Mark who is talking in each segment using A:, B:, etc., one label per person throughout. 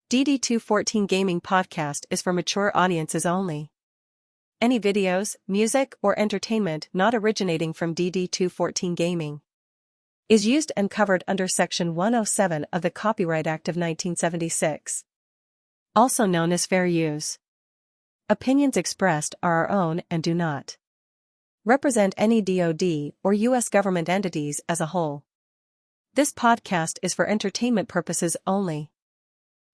A: Dd214 Gaming Podcast is for mature audiences only. Any videos, music, or entertainment not originating from Dd214 Gaming is used and covered under Section 107 of the Copyright Act of 1976, also known as fair use. Opinions expressed are our own and do not represent any DoD or U.S. government entities as a whole. This podcast is for entertainment purposes only.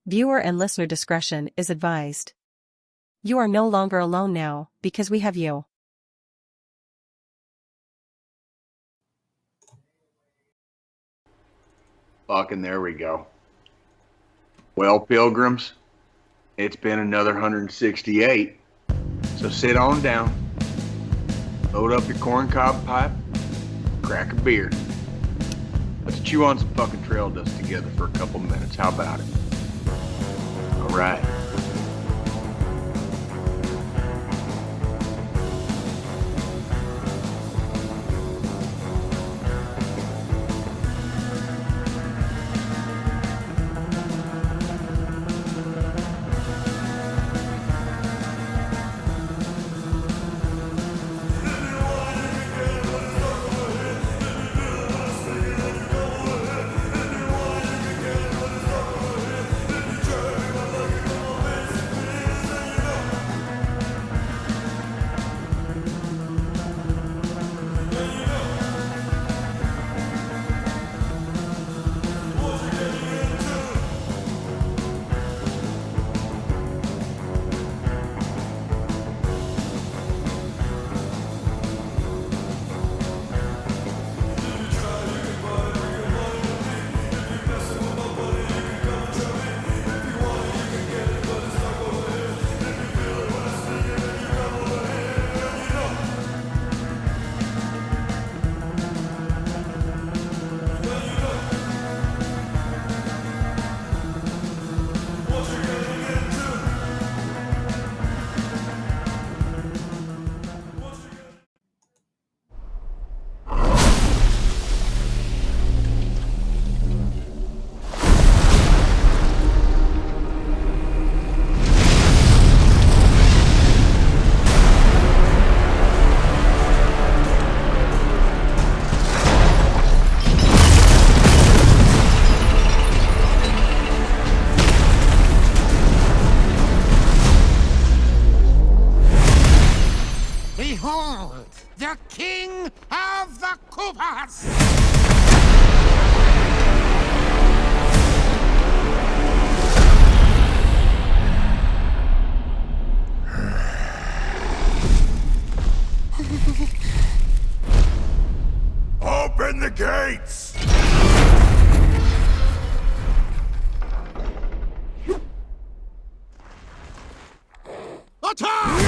A: Viewer and listener discretion is advised. You are no longer alone now, because we have you.
B: Fucking there we go. Well, pilgrims, it's been another 168, so sit on down, load up your corncob pipe, crack a beer. Let's chew on some fucking trail dust together for a couple minutes. How about it? All right.
C: Behold, the king of the Koopas!
D: Open the gates!
C: Attack!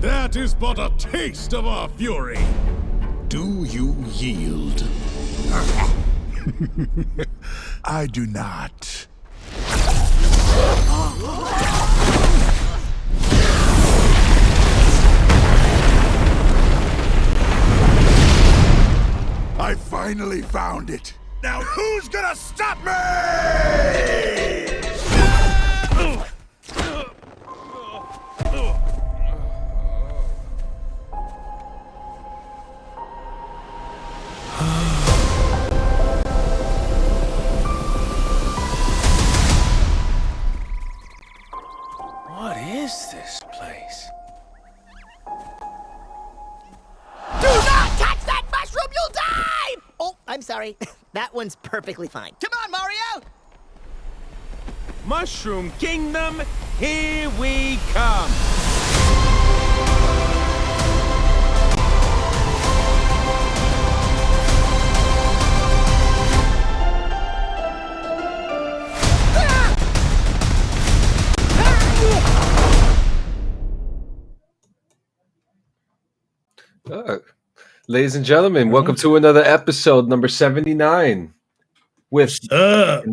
D: That is but a taste of our fury. Do you yield? I do not. I finally found it. Now who's gonna stop me?
E: What is this place?
F: Do not touch that mushroom, you'll die! Oh, I'm sorry. That one's perfectly fine. Come on, Mario!
E: Mushroom Kingdom, here we come!
G: Ladies and gentlemen, welcome to another episode, number 79, with the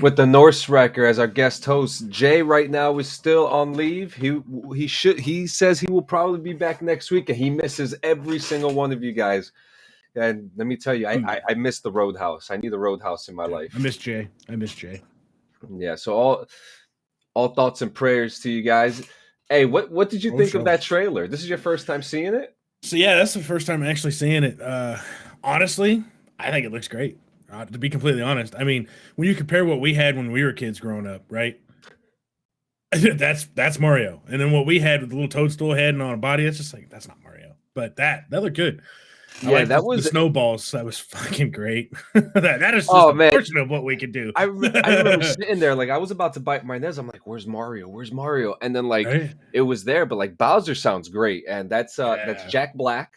G: NorseRekkr as our guest host. Jay right now is still on leave. He says he will probably be back next week, and he misses every single one of you guys. And let me tell you, I miss the Roadhouse. I need a Roadhouse in my life.
H: I miss Jay.
G: Yeah. So all thoughts and prayers to you guys. Hey, what did you think of that trailer? This is your first time seeing it?
H: So yeah, that's the first time actually seeing it. Honestly, I think it looks great. To be completely honest, I mean, when you compare what we had when we were kids growing up, right? That's Mario, and then what we had with the little toadstool head and on a body, it's just like that's not Mario. But that looked good. That was the snowballs. That was fucking great. that is just a portion of what we could do.
G: I remember sitting there like I was about to bite my nails. I'm like, "Where's Mario? Where's Mario?" And then it was there, but like Bowser sounds great, and that's Jack Black.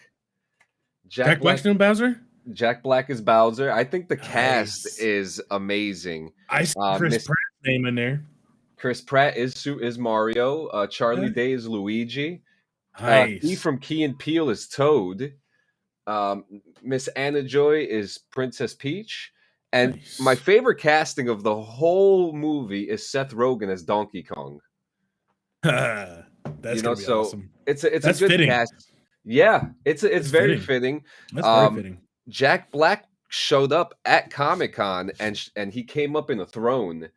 H: Jack Black's doing Bowser.
G: Jack Black is Bowser. I think the cast is amazing.
H: I see Chris Pratt's name in there.
G: Chris Pratt is Mario. Charlie Day is Luigi.
H: Nice.
G: He from Key and Peele is Toad. Miss Anna Joy is Princess Peach, and my favorite casting of the whole movie is Seth Rogen as Donkey Kong.
H: That's gonna be awesome.
G: It's a good
H: fitting.
G: cast. Yeah, it's very fitting.
H: That's very fitting.
G: Jack Black showed up at Comic-Con and he came up in a throne,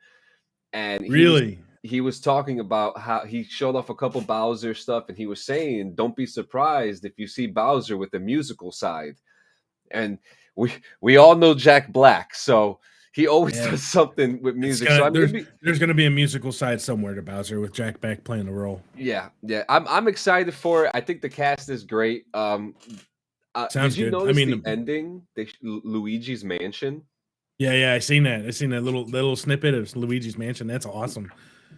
G: and he was talking about how he showed off a couple Bowser stuff, and he was saying, don't be surprised if you see Bowser with the musical side. And we all know Jack Black, so he always does something with music.
H: There's going to be a musical side somewhere to Bowser with Jack Black playing the role.
G: Yeah. I'm excited for it. I think the cast is great.
H: Sounds
G: did you
H: good.
G: notice the ending? Luigi's Mansion?
H: Yeah, I seen that. I seen that little snippet of Luigi's Mansion. That's awesome.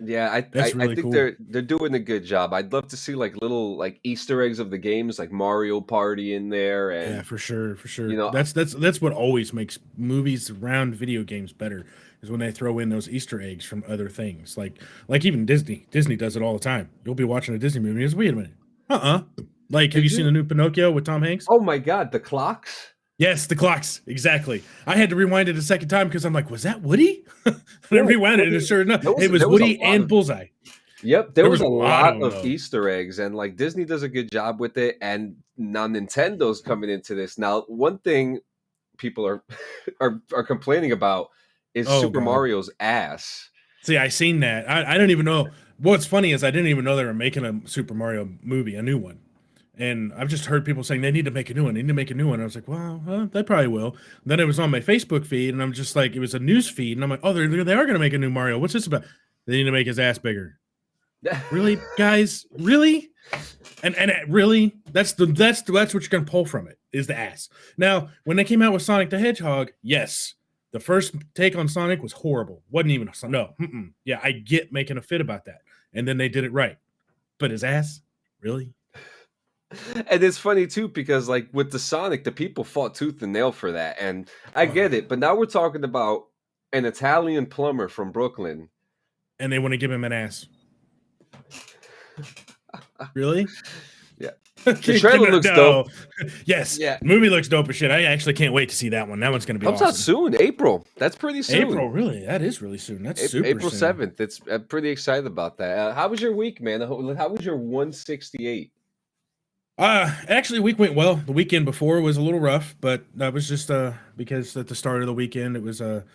G: Yeah, I think
H: cool.
G: they're doing a good job. I'd love to see like little like Easter eggs of the games, like Mario Party in there. And
H: yeah, for sure.
G: You know,
H: that's what always makes movies around video games better is when they throw in those Easter eggs from other things. Like even Disney. Disney does it all the time. You'll be watching a Disney movie and wait a minute. Like, have you seen the new Pinocchio with Tom Hanks?
G: Oh my God, the clocks.
H: Yes, the clocks. Exactly. I had to rewind it a second time because I'm like, was that Woody? I rewound it, and sure enough, it was Woody and Bullseye.
G: Yep, there was a lot of Easter eggs, and like Disney does a good job with it, and now Nintendo's coming into this. Now, one thing people are complaining about is Super Mario's ass.
H: See, I seen that. I don't even know. What's funny is I didn't even know they were making a Super Mario movie, a new one. And I've just heard people saying they need to make a new one. They need to make a new one. I was like, well, they probably will. And then it was on my Facebook feed, and I'm just like, it was a news feed, and I'm like, oh, they are going to make a new Mario. What's this about? They need to make his ass bigger. Really, guys? Really? And really? That's what you're going to pull from it is the ass. Now, when they came out with Sonic the Hedgehog, yes, the first take on Sonic was horrible. Wasn't even Yeah, I get making a fit about that, and then they did it right. But his ass, really?
G: And it's funny too because like with the Sonic, the people fought tooth and nail for that, and I get it. But now we're talking about an Italian plumber from Brooklyn,
H: and they want to give him an ass. Really?
G: Yeah. The trailer looks dope.
H: Yes. Yeah. The movie looks dope as shit. I actually can't wait to see that one. That one's going to be awesome.
G: Comes out soon, April. That's pretty soon.
H: April, really? That is really soon. That's super
G: April
H: soon.
G: 7th. I'm pretty excited about that. How was your week, man? How was your 168?
H: Actually, week went well. The weekend before was a little rough, but that was just because at the start of the weekend it was a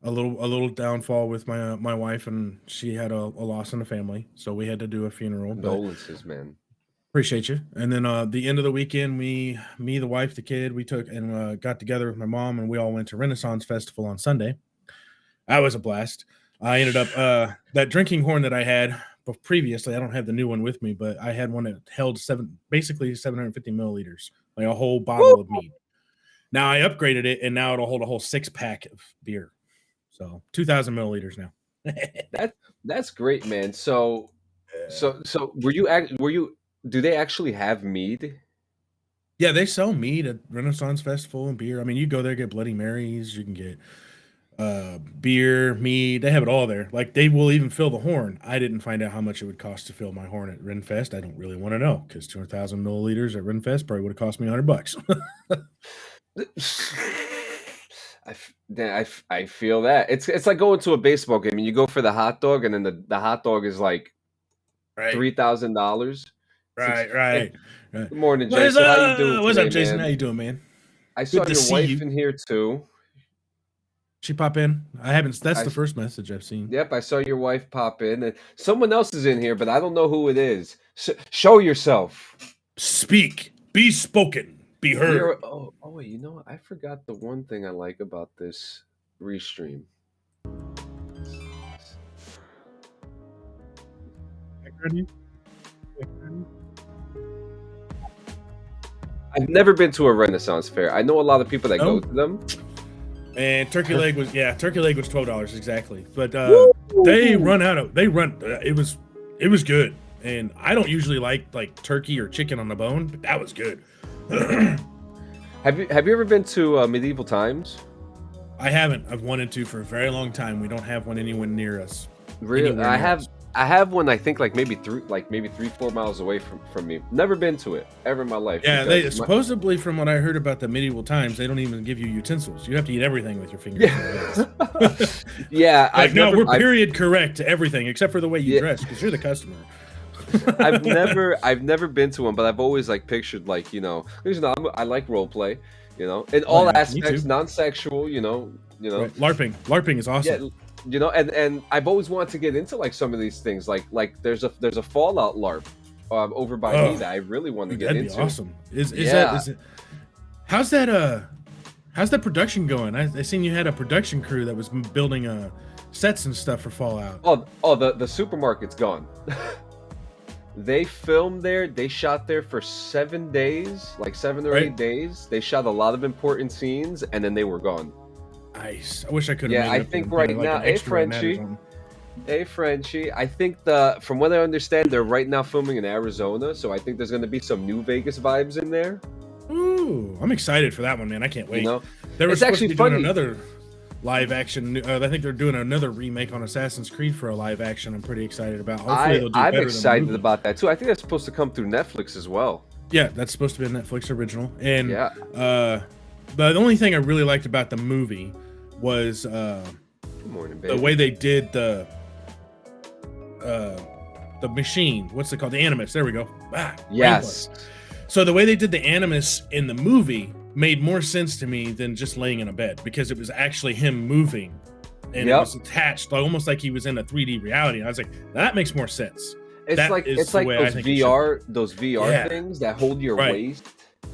H: little downfall with my wife, and she had a loss in the family, so we had to do a funeral.
G: Condolences, man.
H: Appreciate you. And then the end of the weekend, me, the wife, the kid, we took and got together with my mom, and we all went to Renaissance Festival on Sunday. That was a blast. I ended up that drinking horn that I had. But previously, I don't have the new one with me, but I had one that held 750 milliliters, like a whole bottle of mead. Now I upgraded it, and now it'll hold a whole 6-pack of beer. So 2,000 milliliters now.
G: That's great, man. So were you? Do they actually have mead?
H: Yeah, they sell mead at Renaissance Festival and beer. I mean, you go there, get Bloody Marys. You can get beer, mead. They have it all there. Like they will even fill the horn. I didn't find out how much it would cost to fill my horn at Renfest. I don't really want to know because 200,000 milliliters at Renfest probably would have cost me $100.
G: I feel that it's like going to a baseball game and you go for the hot dog and then the hot dog is like $3,000.
H: Right.
G: Good morning, Jason. How you doing?
H: What's
G: today,
H: up, Jason?
G: man?
H: How you doing, man?
G: I saw
H: Good to
G: your
H: see
G: wife
H: you.
G: in here too.
H: She pop in? I haven't. That's the first message I've seen.
G: Yep, I saw your wife pop in, and someone else is in here, but I don't know who it is. Show yourself.
H: Speak. Be spoken. Be heard.
G: Oh wait, you know what? I forgot the one thing I like about this restream. I've never been to a Renaissance fair. I know a lot of people that go to them.
H: And turkey leg was $12 exactly. But it was good. And I don't usually like turkey or chicken on the bone, but that was good.
G: Have you ever been to Medieval Times?
H: I haven't. I've wanted to for a very long time. We don't have one anywhere near us.
G: Really? I have one. I think like maybe 3-4 miles away from me. Never been to it ever in my life.
H: Yeah, supposedly from what I heard about the Medieval Times, they don't even give you utensils. You have to eat everything with your fingers.
G: Yeah,
H: like, we're period correct to everything except for the way you dress because you're the customer.
G: I've never been to one, but I've always like pictured like I like role play, in all aspects, non-sexual,
H: Right. LARPing is awesome.
G: Yeah, and I've always wanted to get into like some of these things. Like there's a Fallout LARP over by me that I really want to get into.
H: That'd be awesome. How's that production going? I seen you had a production crew that was building sets and stuff for Fallout.
G: The supermarket's gone. They filmed there. They shot there for 7 days, like 7 or 8 days. They shot a lot of important scenes, and then they were gone.
H: Nice. I wish I could.
G: Yeah, I think right now, hey Frenchie. I think from what I understand, they're right now filming in Arizona, so I think there's going to be some New Vegas vibes in there.
H: Ooh, I'm excited for that one, man. I can't wait. They were
G: it's
H: supposed
G: actually
H: to be
G: funny.
H: doing another live action. I think they're doing another remake on Assassin's Creed for a live action. I'm pretty excited about. Hopefully, they'll do
G: I'm
H: better
G: excited
H: than the movie.
G: about that too. I think that's supposed to come through Netflix as well.
H: Yeah, that's supposed to be a Netflix original. And the only thing I really liked about the movie was
G: Good morning, baby.
H: the way they did the machine. What's it called? The Animus. There we go.
G: Yes.
H: So the way they did the Animus in the movie made more sense to me than just laying in a bed because it was actually him moving and it was attached, almost like he was in a 3D reality. And I was like, that makes more sense.
G: It's like those VR things that hold your waist.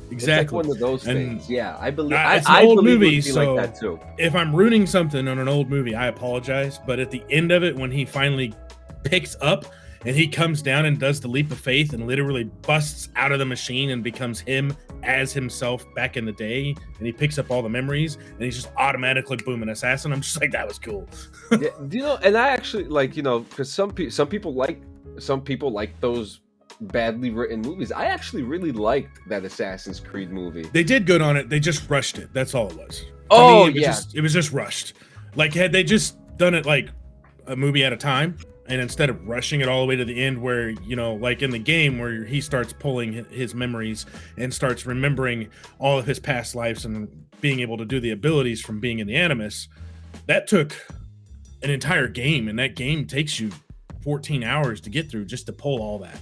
H: Exactly.
G: It's like one of those things. Yeah, I believe.
H: It's
G: I
H: an old
G: believe
H: movie,
G: it would be
H: so
G: like that too.
H: if I'm ruining something on an old movie, I apologize. But at the end of it, when he finally picks up and he comes down and does the leap of faith and literally busts out of the machine and becomes him as himself back in the day, and he picks up all the memories and he's just automatically boom, an assassin. I'm just like, that was cool.
G: Yeah, and I actually like, because some people like those badly written movies. I actually really liked that Assassin's Creed movie.
H: They did good on it. They just rushed it. That's all it was. It was just rushed. Like, had they just done it like a movie at a time, and instead of rushing it all the way to the end where, like in the game where he starts pulling his memories and starts remembering all of his past lives and being able to do the abilities from being in the Animus, that took an entire game, and that game takes you 14 hours to get through just to pull all that.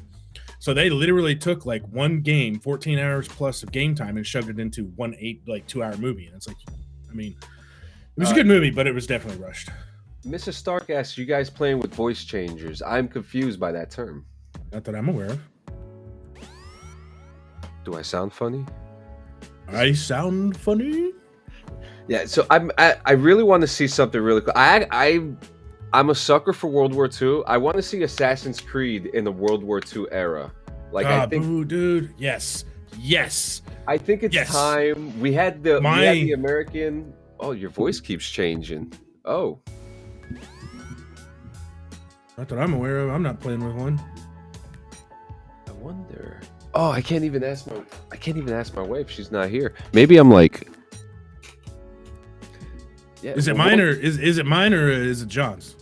H: So they literally took like one game, 14 hours plus of game time, and shoved it into 2-hour movie. And it's like, it was a good movie, but it was definitely rushed.
G: Mrs. Stark asks, you guys playing with voice changers? I'm confused by that term.
H: Not that I'm aware of.
G: Do I sound funny?
H: I sound funny?
G: Yeah, so I really want to see something really cool. I'm a sucker for World War II. I want to see Assassin's Creed in the World War II era. Like, I think,
H: boo, dude. Yes.
G: I think it's time. We had the American. Oh, your voice keeps changing. Oh.
H: Not that I'm aware of. I'm not playing with one.
G: I wonder. Oh, I can't even ask my wife. She's not here. Maybe I'm like. Yeah.
H: Is it mine or is it mine or is it John's?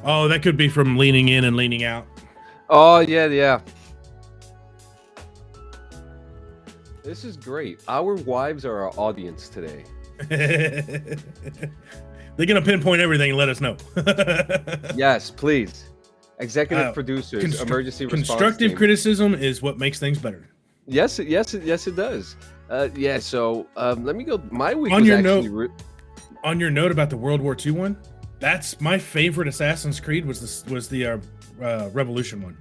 H: Oh, that could be from leaning in and leaning out.
G: Oh, yeah. This is great. Our wives are our audience today.
H: They're going to pinpoint everything and let us know.
G: Yes, please. Executive producers, emergency response
H: constructive
G: team.
H: criticism is what makes things better.
G: Yes, it does. So let me go. My week
H: on
G: was
H: your
G: actually
H: note, on your note about the World War II one, that's my favorite Assassin's Creed was the Revolution one.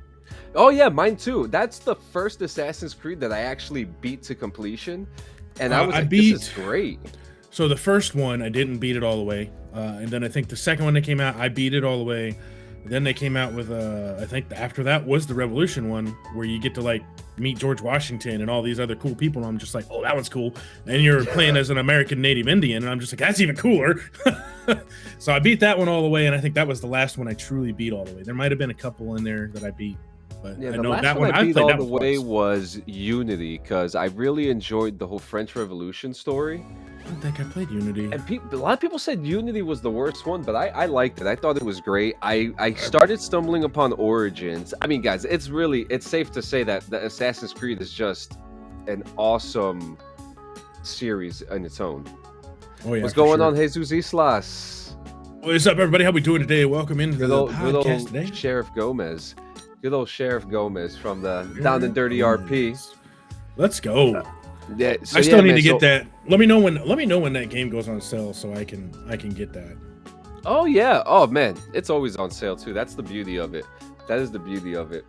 G: Oh yeah, mine too. That's the first Assassin's Creed that I actually beat to completion, and I was like, this is great.
H: So the first one, I didn't beat it all the way, and then I think the second one that came out, I beat it all the way. Then they came out with I think after that was the Revolution one, where you get to like meet George Washington and all these other cool people. And I'm just like, oh, that one's cool. And you're playing as an American Native Indian, and I'm just like, that's even cooler. So I beat that one all the way, and I think that was the last one I truly beat all the way. There might have been a couple in there that I beat, but
G: yeah,
H: I
G: the
H: know
G: last
H: that
G: one I beat all the way
H: twice.
G: was Unity, because I really enjoyed the whole French Revolution story.
H: I don't think I played Unity.
G: And a lot of people said Unity was the worst one, but I liked it. I thought it was great. I started stumbling upon Origins. I mean, guys, it's safe to say that the Assassin's Creed is just an awesome series in its own.
H: Oh yeah,
G: what's going on, Jesus Islas?
H: What's up, everybody? How we doing today? Welcome into
G: Good
H: the
G: old
H: podcast today.
G: Sheriff Gomez. Good old Sheriff Gomez from the Down and Dirty RP.
H: Let's go.
G: Yeah,
H: I still need to get that. Let me know when that game goes on sale so I can get that.
G: Oh yeah. Oh man, it's always on sale too. That's the beauty of it. That is the beauty of it.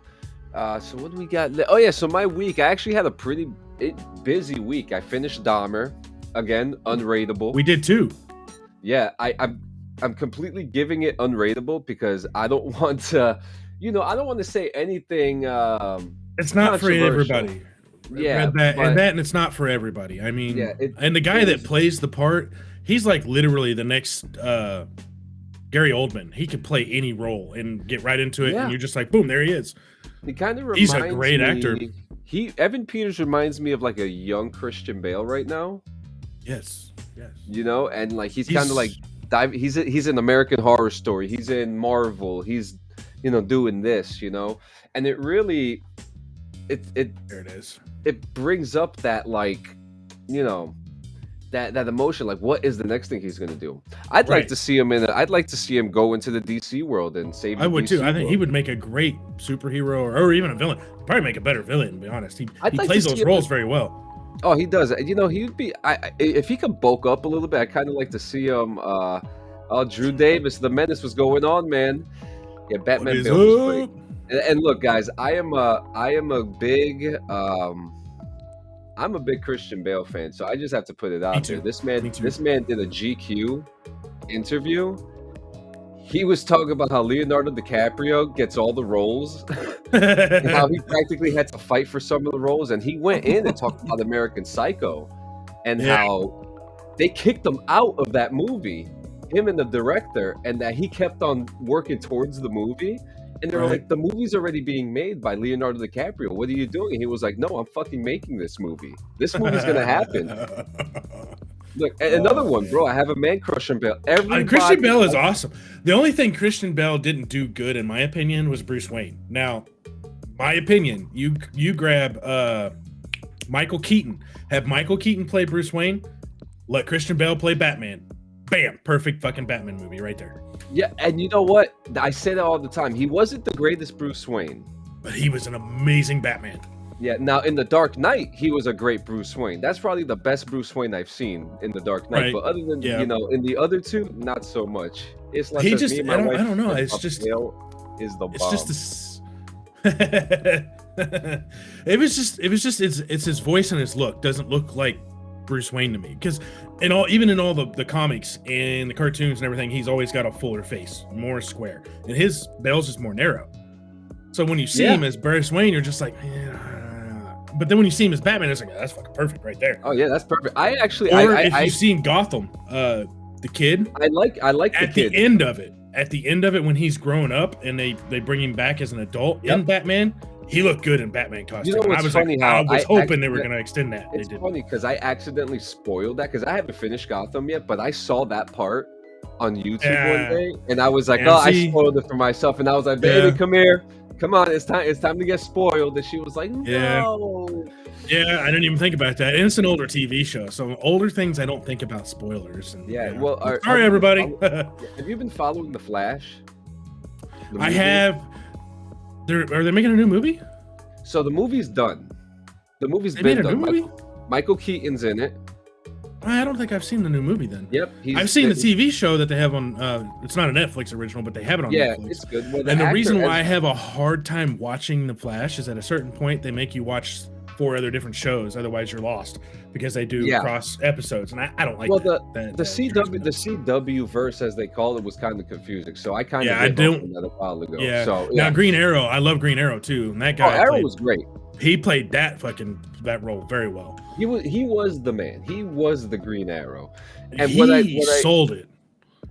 G: So what do we got? Oh yeah. So my week, I actually had a pretty busy week. I finished Dahmer again, unrateable.
H: We did too.
G: Yeah, I'm completely giving it unrateable because I don't want to, I don't want to say anything.
H: It's not for everybody.
G: Yeah,
H: and it's not for everybody. I mean, and the guy that plays the part, he's like literally the next Gary Oldman. He can play any role and get right into it, and you're just like, boom, there he is.
G: He kind of
H: he's a great actor.
G: Evan Peters reminds me of like a young Christian Bale right now.
H: Yes.
G: And like he's kind of like he's in American Horror Story. He's in Marvel. He's doing this, and it really there
H: it is.
G: It brings up that like that emotion, like what is the next thing he's gonna do. I'd like to see him go into the DC world and save.
H: I would
G: DC
H: too. I think
G: world.
H: he would make a great superhero or even a villain. He'd probably make a better villain, to be honest. He plays those roles very well.
G: Oh, he does. He'd be. If he could bulk up a little bit, I kind of like to see him. Drew Davis, the menace was going on, man. Yeah, Batman Bale was great. And look, guys, I am a big Christian Bale fan, so I just have to put it out there. This man did a GQ interview. He was talking about how Leonardo DiCaprio gets all the roles, and how he practically had to fight for some of the roles, and he went in and talked about American Psycho, and how they kicked him out of that movie, him and the director, and that he kept on working towards the movie. And they were like, the movie's already being made by Leonardo DiCaprio. What are you doing? And he was like, no, I'm fucking making this movie. This movie's going to happen. Look, another one, bro. I have a man crush on Bale.
H: Christian Bale is awesome. The only thing Christian Bale didn't do good, in my opinion, was Bruce Wayne. Now, my opinion, you grab Michael Keaton. Have Michael Keaton play Bruce Wayne. Let Christian Bale play Batman. Bam. Perfect fucking Batman movie right there.
G: Yeah, and you know what? I say that all the time. He wasn't the greatest Bruce Wayne,
H: but he was an amazing Batman.
G: Yeah, now in The Dark Knight, he was a great Bruce Wayne. That's probably the best Bruce Wayne I've seen in The Dark Knight. Right. But other than, in the other two, not so much. It's like
H: I don't know. It's just
G: is the bomb.
H: It's just it's his voice and his look doesn't look like Bruce Wayne to me, because even in all the comics and the cartoons and everything, he's always got a fuller face, more square, and his Bale's just more narrow. So when you see him as Bruce Wayne, you're just like, but then when you see him as Batman, it's like, that's fucking perfect right there.
G: Oh yeah, that's perfect.
H: If you've seen Gotham, the kid,
G: I like the
H: at
G: kid.
H: The end of it, at the end of it, when he's grown up and they bring him back as an adult in Batman, he looked good in Batman costume.
G: You know what's funny?
H: I was hoping they were going to extend that.
G: It's funny because I accidentally spoiled that because I haven't finished Gotham yet, but I saw that part on YouTube one day, and I was like, I spoiled it for myself, and I was like, baby, come here. Come on, it's time to get spoiled. And she was like, no.
H: Yeah, I didn't even think about that. And it's an older TV show, so older things I don't think about spoilers. And,
G: well,
H: sorry everybody.
G: Have you been following The Flash?
H: I have. Are they making a new movie?
G: So the movie's done. The movie's
H: they
G: been
H: made a
G: done.
H: New movie?
G: Michael Keaton's in it.
H: I don't think I've seen the new movie then.
G: Yep.
H: I've seen the TV show that they have on, it's not a Netflix original, but they have it on Netflix.
G: Yeah, it's good. Well,
H: and the reason why I have a hard time watching The Flash is at a certain point, they make you watch 4 other different shows. Otherwise, you're lost because they do cross episodes. And I don't like that.
G: The CW verse, as they call it, was kind of confusing. So I kind of that a while ago.
H: Yeah.
G: So,
H: Now, Green Arrow, I love Green Arrow too. And that guy.
G: Arrow was great.
H: He played that role very well.
G: He was the man. He was the Green Arrow. And
H: he sold it.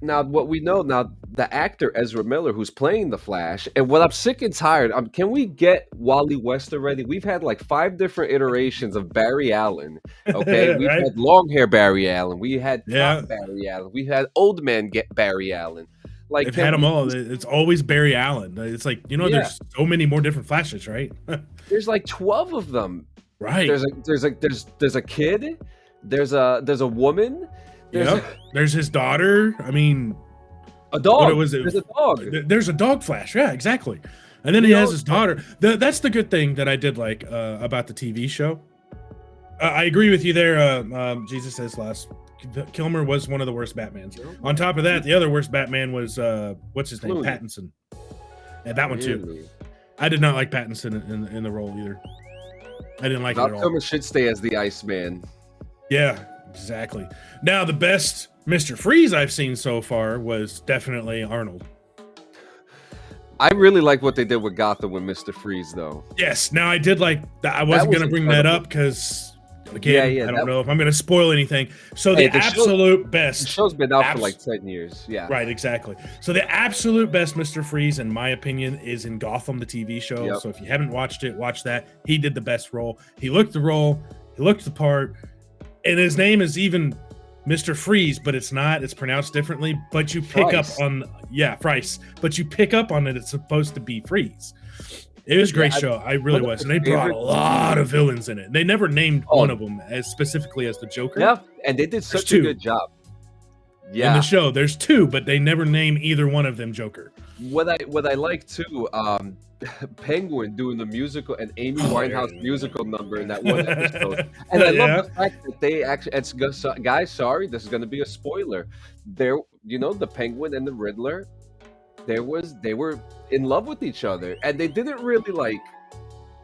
G: Now, what we know now, the actor Ezra Miller, who's playing the Flash, and what I'm sick and tired. Can we get Wally West already? We've had like 5 different iterations of Barry Allen. Okay, we've had long hair Barry Allen. We had Barry Allen. We had old man Barry Allen. Like
H: they've had them all. It's always Barry Allen. It's like there's so many more different Flashes, right?
G: There's like 12 of them.
H: Right.
G: There's a kid. There's a woman.
H: There's his daughter. I mean,
G: a dog.
H: What was it?
G: There's a dog.
H: There's a dog Flash. Yeah, exactly. And then he has his daughter. That's the good thing that I did like about the TV show. I agree with you there. Jesus says Kilmer was one of the worst Batmans. On top of that, the other worst Batman was what's his name? Pattinson. Yeah, that one too. I did not like Pattinson in the role either. I didn't like it at all.
G: Kilmer should stay as the Iceman.
H: Yeah, exactly. Now the best Mr. Freeze I've seen so far was definitely Arnold.
G: I really like what they did with Gotham with Mr. Freeze, though.
H: Yes. Now I did like that. I wasn't going to bring that up because, again, I don't know if I'm going to spoil anything. So the absolute best.
G: The show's been out for like 10 years. Yeah.
H: Right. Exactly. So the absolute best Mr. Freeze, in my opinion, is in Gotham, the TV show. Yep. So if you haven't watched it, watch that. He did the best role. He looked the role. He looked the part. And his name is even Mr. Freeze, but it's not. It's pronounced differently. But you pick up on, Freeze. But you pick up on it. It's supposed to be Freeze. It was a great show. I really was. And they brought a lot of villains in it. They never named one of them as specifically as the Joker.
G: Yeah, and they did such a good job. Yeah,
H: in the show, there's 2, but they never name either one of them Joker.
G: What I like too, Penguin doing the musical and Amy Winehouse musical number in that one episode, and I love the fact that they actually. Guys, sorry, this is going to be a spoiler. The Penguin and the Riddler, they were in love with each other, and they didn't really like.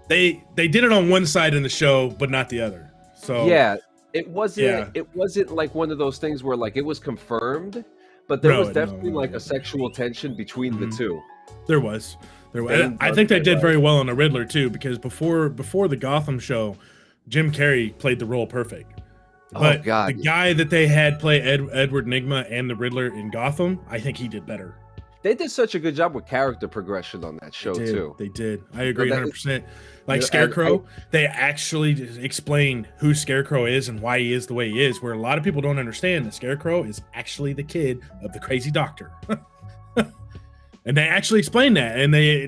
H: They did it on one side in the show, but not the other. So
G: yeah. It wasn't like one of those things where like it was confirmed, but there was definitely like a sexual tension between the two.
H: There was. I think they did very well on the Riddler too, because before the Gotham show, Jim Carrey played the role perfect. But the guy that they had play Edward Nygma and the Riddler in Gotham, I think he did better.
G: They did such a good job with character progression on that show too.
H: They did. I agree 100%. Like Scarecrow, they actually explain who Scarecrow is and why he is the way he is, where a lot of people don't understand that Scarecrow is actually the kid of the crazy doctor. And they actually explain that, and they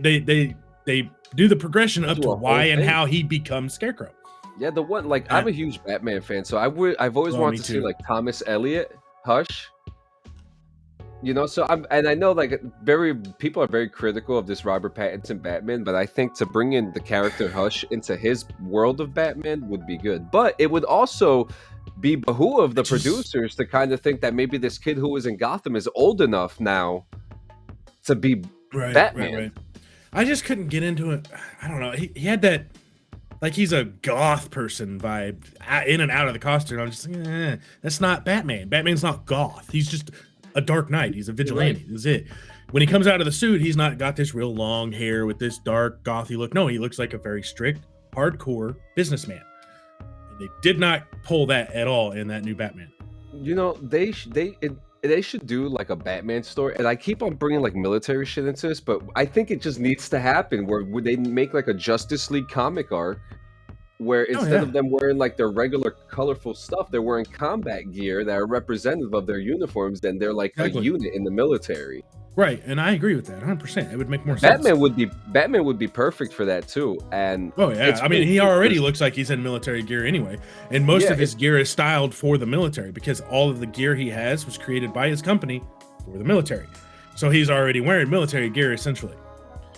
H: do the progression up to why and how he becomes Scarecrow.
G: Yeah, the one I'm a huge Batman fan, so I've always wanted to see like Thomas Elliott, Hush. So I know people are very critical of this Robert Pattinson Batman, but I think to bring in the character Hush into his world of Batman would be good. But it would also be behoove of the producers to kind of think that maybe this kid who was in Gotham is old enough now to be Batman. Right.
H: I just couldn't get into it. I don't know. He had that like he's a goth person vibe in and out of the costume. I'm just like, that's not Batman. Batman's not goth. He's just a Dark Knight. He's a vigilante. That's it. When he comes out of the suit, he's not got this real long hair with this dark gothy look. No, he looks like a very strict, hardcore businessman. And they did not pull that at all in that new Batman.
G: They they should do like a Batman story, and I keep on bringing like military shit into this, but I think it just needs to happen where would they make like a Justice League comic arc where instead of them wearing like their regular colorful stuff, they're wearing combat gear that are representative of their uniforms, then they're like a unit in the military.
H: Right, and I agree with that 100%. It would make more sense.
G: Batman would be perfect for that too. And
H: I mean, he already looks like he's in military gear anyway, and most of his gear is styled for the military because all of the gear he has was created by his company for the military. So he's already wearing military gear essentially.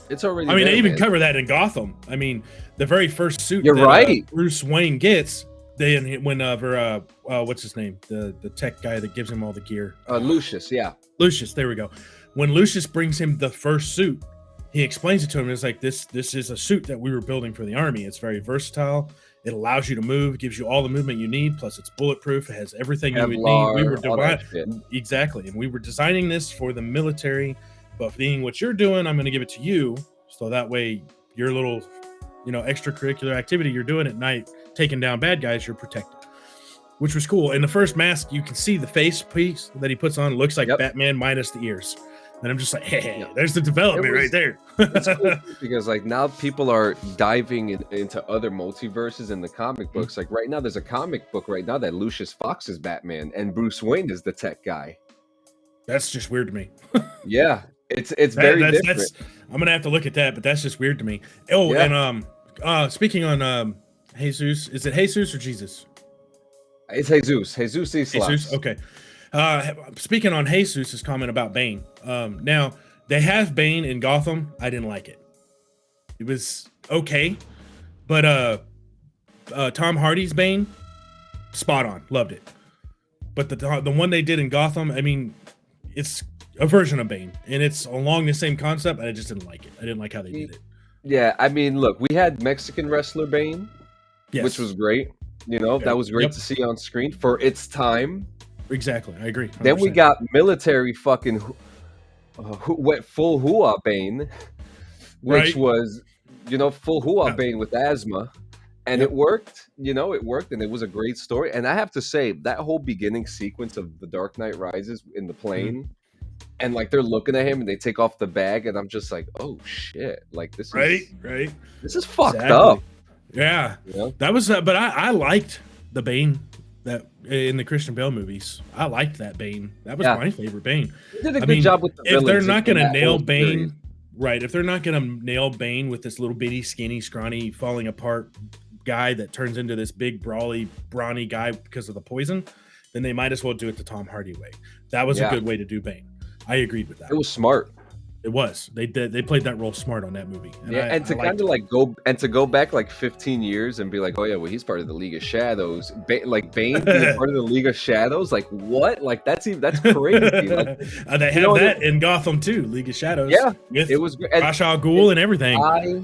G: It's already.
H: I mean, they even cover that in Gotham. I mean, the very first suit that Bruce Wayne gets, whenever what's his name, the tech guy that gives him all the gear,
G: Lucius,
H: Lucius. There we go. When Lucius brings him the first suit, he explains it to him. It's like this is a suit that we were building for the army. It's very versatile. It allows you to move, gives you all the movement you need. Plus, it's bulletproof. It has everything you would need. We were and we were designing this for the military. But being what you're doing, I'm going to give it to you, so that way your little, extracurricular activity you're doing at night, taking down bad guys, you're protected. Which was cool. In the first mask, you can see the face piece that he puts on looks like Batman minus the ears. And I'm just like, hey, there's the development right there.
G: It's cool because like now people are diving into other multiverses in the comic books. Like right now, there's a comic book right now that Lucius Fox is Batman and Bruce Wayne is the tech guy.
H: That's just weird to me.
G: Yeah, it's very different.
H: I'm gonna have to look at that, but that's just weird to me. Oh, and speaking on Jesus, is it Jesus or Jesus?
G: It's Jesus. Jesus.
H: Okay. Speaking on Jesus's comment about Bane, now they have Bane in Gotham. I didn't like it. It was okay, but Tom Hardy's Bane, spot on, loved it. But the one they did in Gotham, I mean, it's a version of Bane, and it's along the same concept. I just didn't like it. I didn't like how they did it.
G: Yeah, I mean, look, we had Mexican wrestler Bane, which was great. That was great to see on screen for its time.
H: Exactly, I agree. 100%.
G: Then we got military fucking went full hua Bane, which was, full hua Bane with asthma. And it worked, it worked, and it was a great story. And I have to say, that whole beginning sequence of The Dark Knight Rises in the plane, and like they're looking at him and they take off the bag, and I'm just like, oh shit, like this is this is fucked up.
H: Yeah, that was, but I liked the Bane that in the Christian Bale movies. I liked that Bane. That was my favorite Bane.
G: They did a good job with the
H: if they're not going to nail Bane, if they're not going to nail Bane with this little bitty, skinny, scrawny, falling apart guy that turns into this big, brawny guy because of the poison, then they might as well do it the Tom Hardy way. That was a good way to do Bane. I agreed with that.
G: It was smart.
H: It was. They played that role smart on that movie.
G: And to kind of like go back like 15 years and be like, oh yeah, well he's part of the League of Shadows. Bane being part of the League of Shadows, like what? Like that's crazy. Like,
H: they have that in Gotham too, League of Shadows.
G: Yeah,
H: with
G: it was great.
H: Ra's al Ghul and everything.
G: I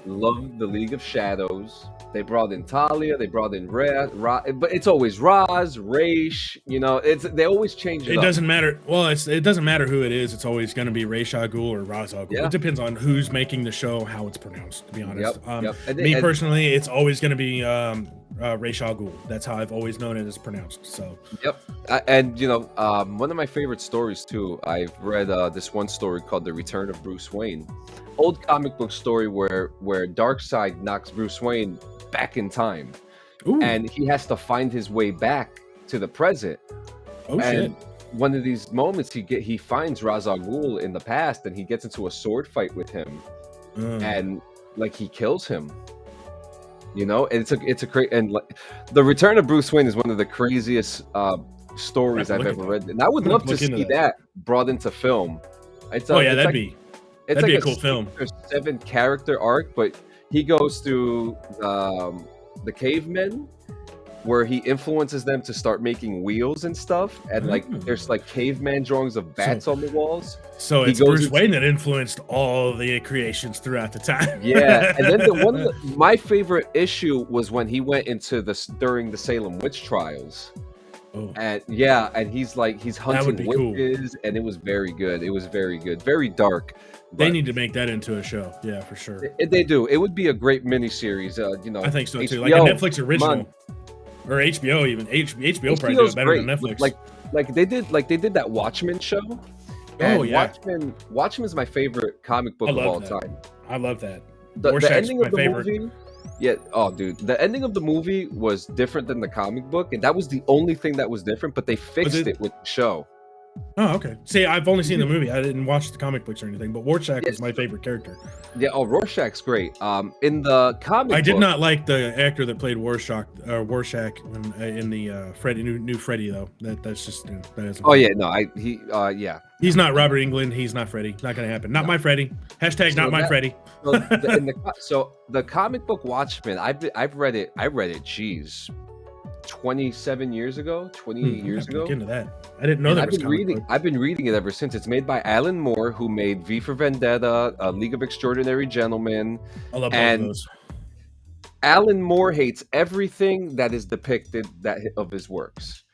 G: love the League of Shadows. They brought in Talia, they brought in but it's always Raz, Raish. They always change it.
H: It doesn't matter. Well, it doesn't matter who it is. It's always going to be Ra's al Ghul or Ra's al Ghul.
G: Yeah.
H: It depends on who's making the show, how it's pronounced. To be honest,
G: Me
H: personally, it's always going to be Ra's al Ghul. That's how I've always known it is pronounced. So.
G: One of my favorite stories too. I've read this one story called "The Return of Bruce Wayne," old comic book story where Darkseid knocks Bruce Wayne back in time.
H: Ooh.
G: And he has to find his way back to the present.
H: Shit.
G: One of these moments he finds Ra's al Ghul in the past, and he gets into a sword fight with him, and like he kills him. It's a great, and like the Return of Bruce Wayne is one of the craziest stories I've ever read, and I would love to see that brought into film.
H: That'd be a cool film.
G: 7 character arc, but he goes through the cavemen, where he influences them to start making wheels and stuff, and like there's like caveman drawings of bats on the walls.
H: So it's Bruce Wayne that influenced all the creations throughout the time.
G: Yeah, and then my favorite issue was when he went into during the Salem witch trials. And he's hunting witches, and it was very good. It was very good, very dark.
H: They need to make that into a show, yeah, for sure.
G: They do. It would be a great miniseries.
H: I think so too, like a Netflix original. or HBO even. HBO probably do
G: HBO's
H: it better
G: great.
H: than Netflix.
G: Like they did that Watchmen show.
H: Oh
G: And
H: yeah,
G: Watchmen's my favorite comic book of all
H: that.
G: time.
H: I love that.
G: The ending
H: my
G: of the
H: favorite.
G: movie. Yeah, oh dude, the ending of the movie was different than the comic book, and that was the only thing that was different. But they fixed it with the show.
H: Oh, okay. See, I've only seen the movie. I didn't watch the comic books or anything. But Rorschach is my favorite character.
G: Yeah, Rorschach's great. In the comic,
H: I did not like the actor that played Rorschach in the Freddy new Freddy though. That's just that isn't.
G: Oh yeah, no, yeah.
H: He's not Robert Englund. He's not Freddy. Not gonna happen. Not my Freddy. Hashtag not my Freddy.
G: So the comic book Watchmen, I've read it. I read it. Geez, 27 years ago, 28 years ago.
H: Look into that. I didn't know that.
G: I've been reading it ever since. It's made by Alan Moore, who made V for Vendetta, League of Extraordinary Gentlemen.
H: I love both of those.
G: Alan Moore hates everything that is depicted of his works.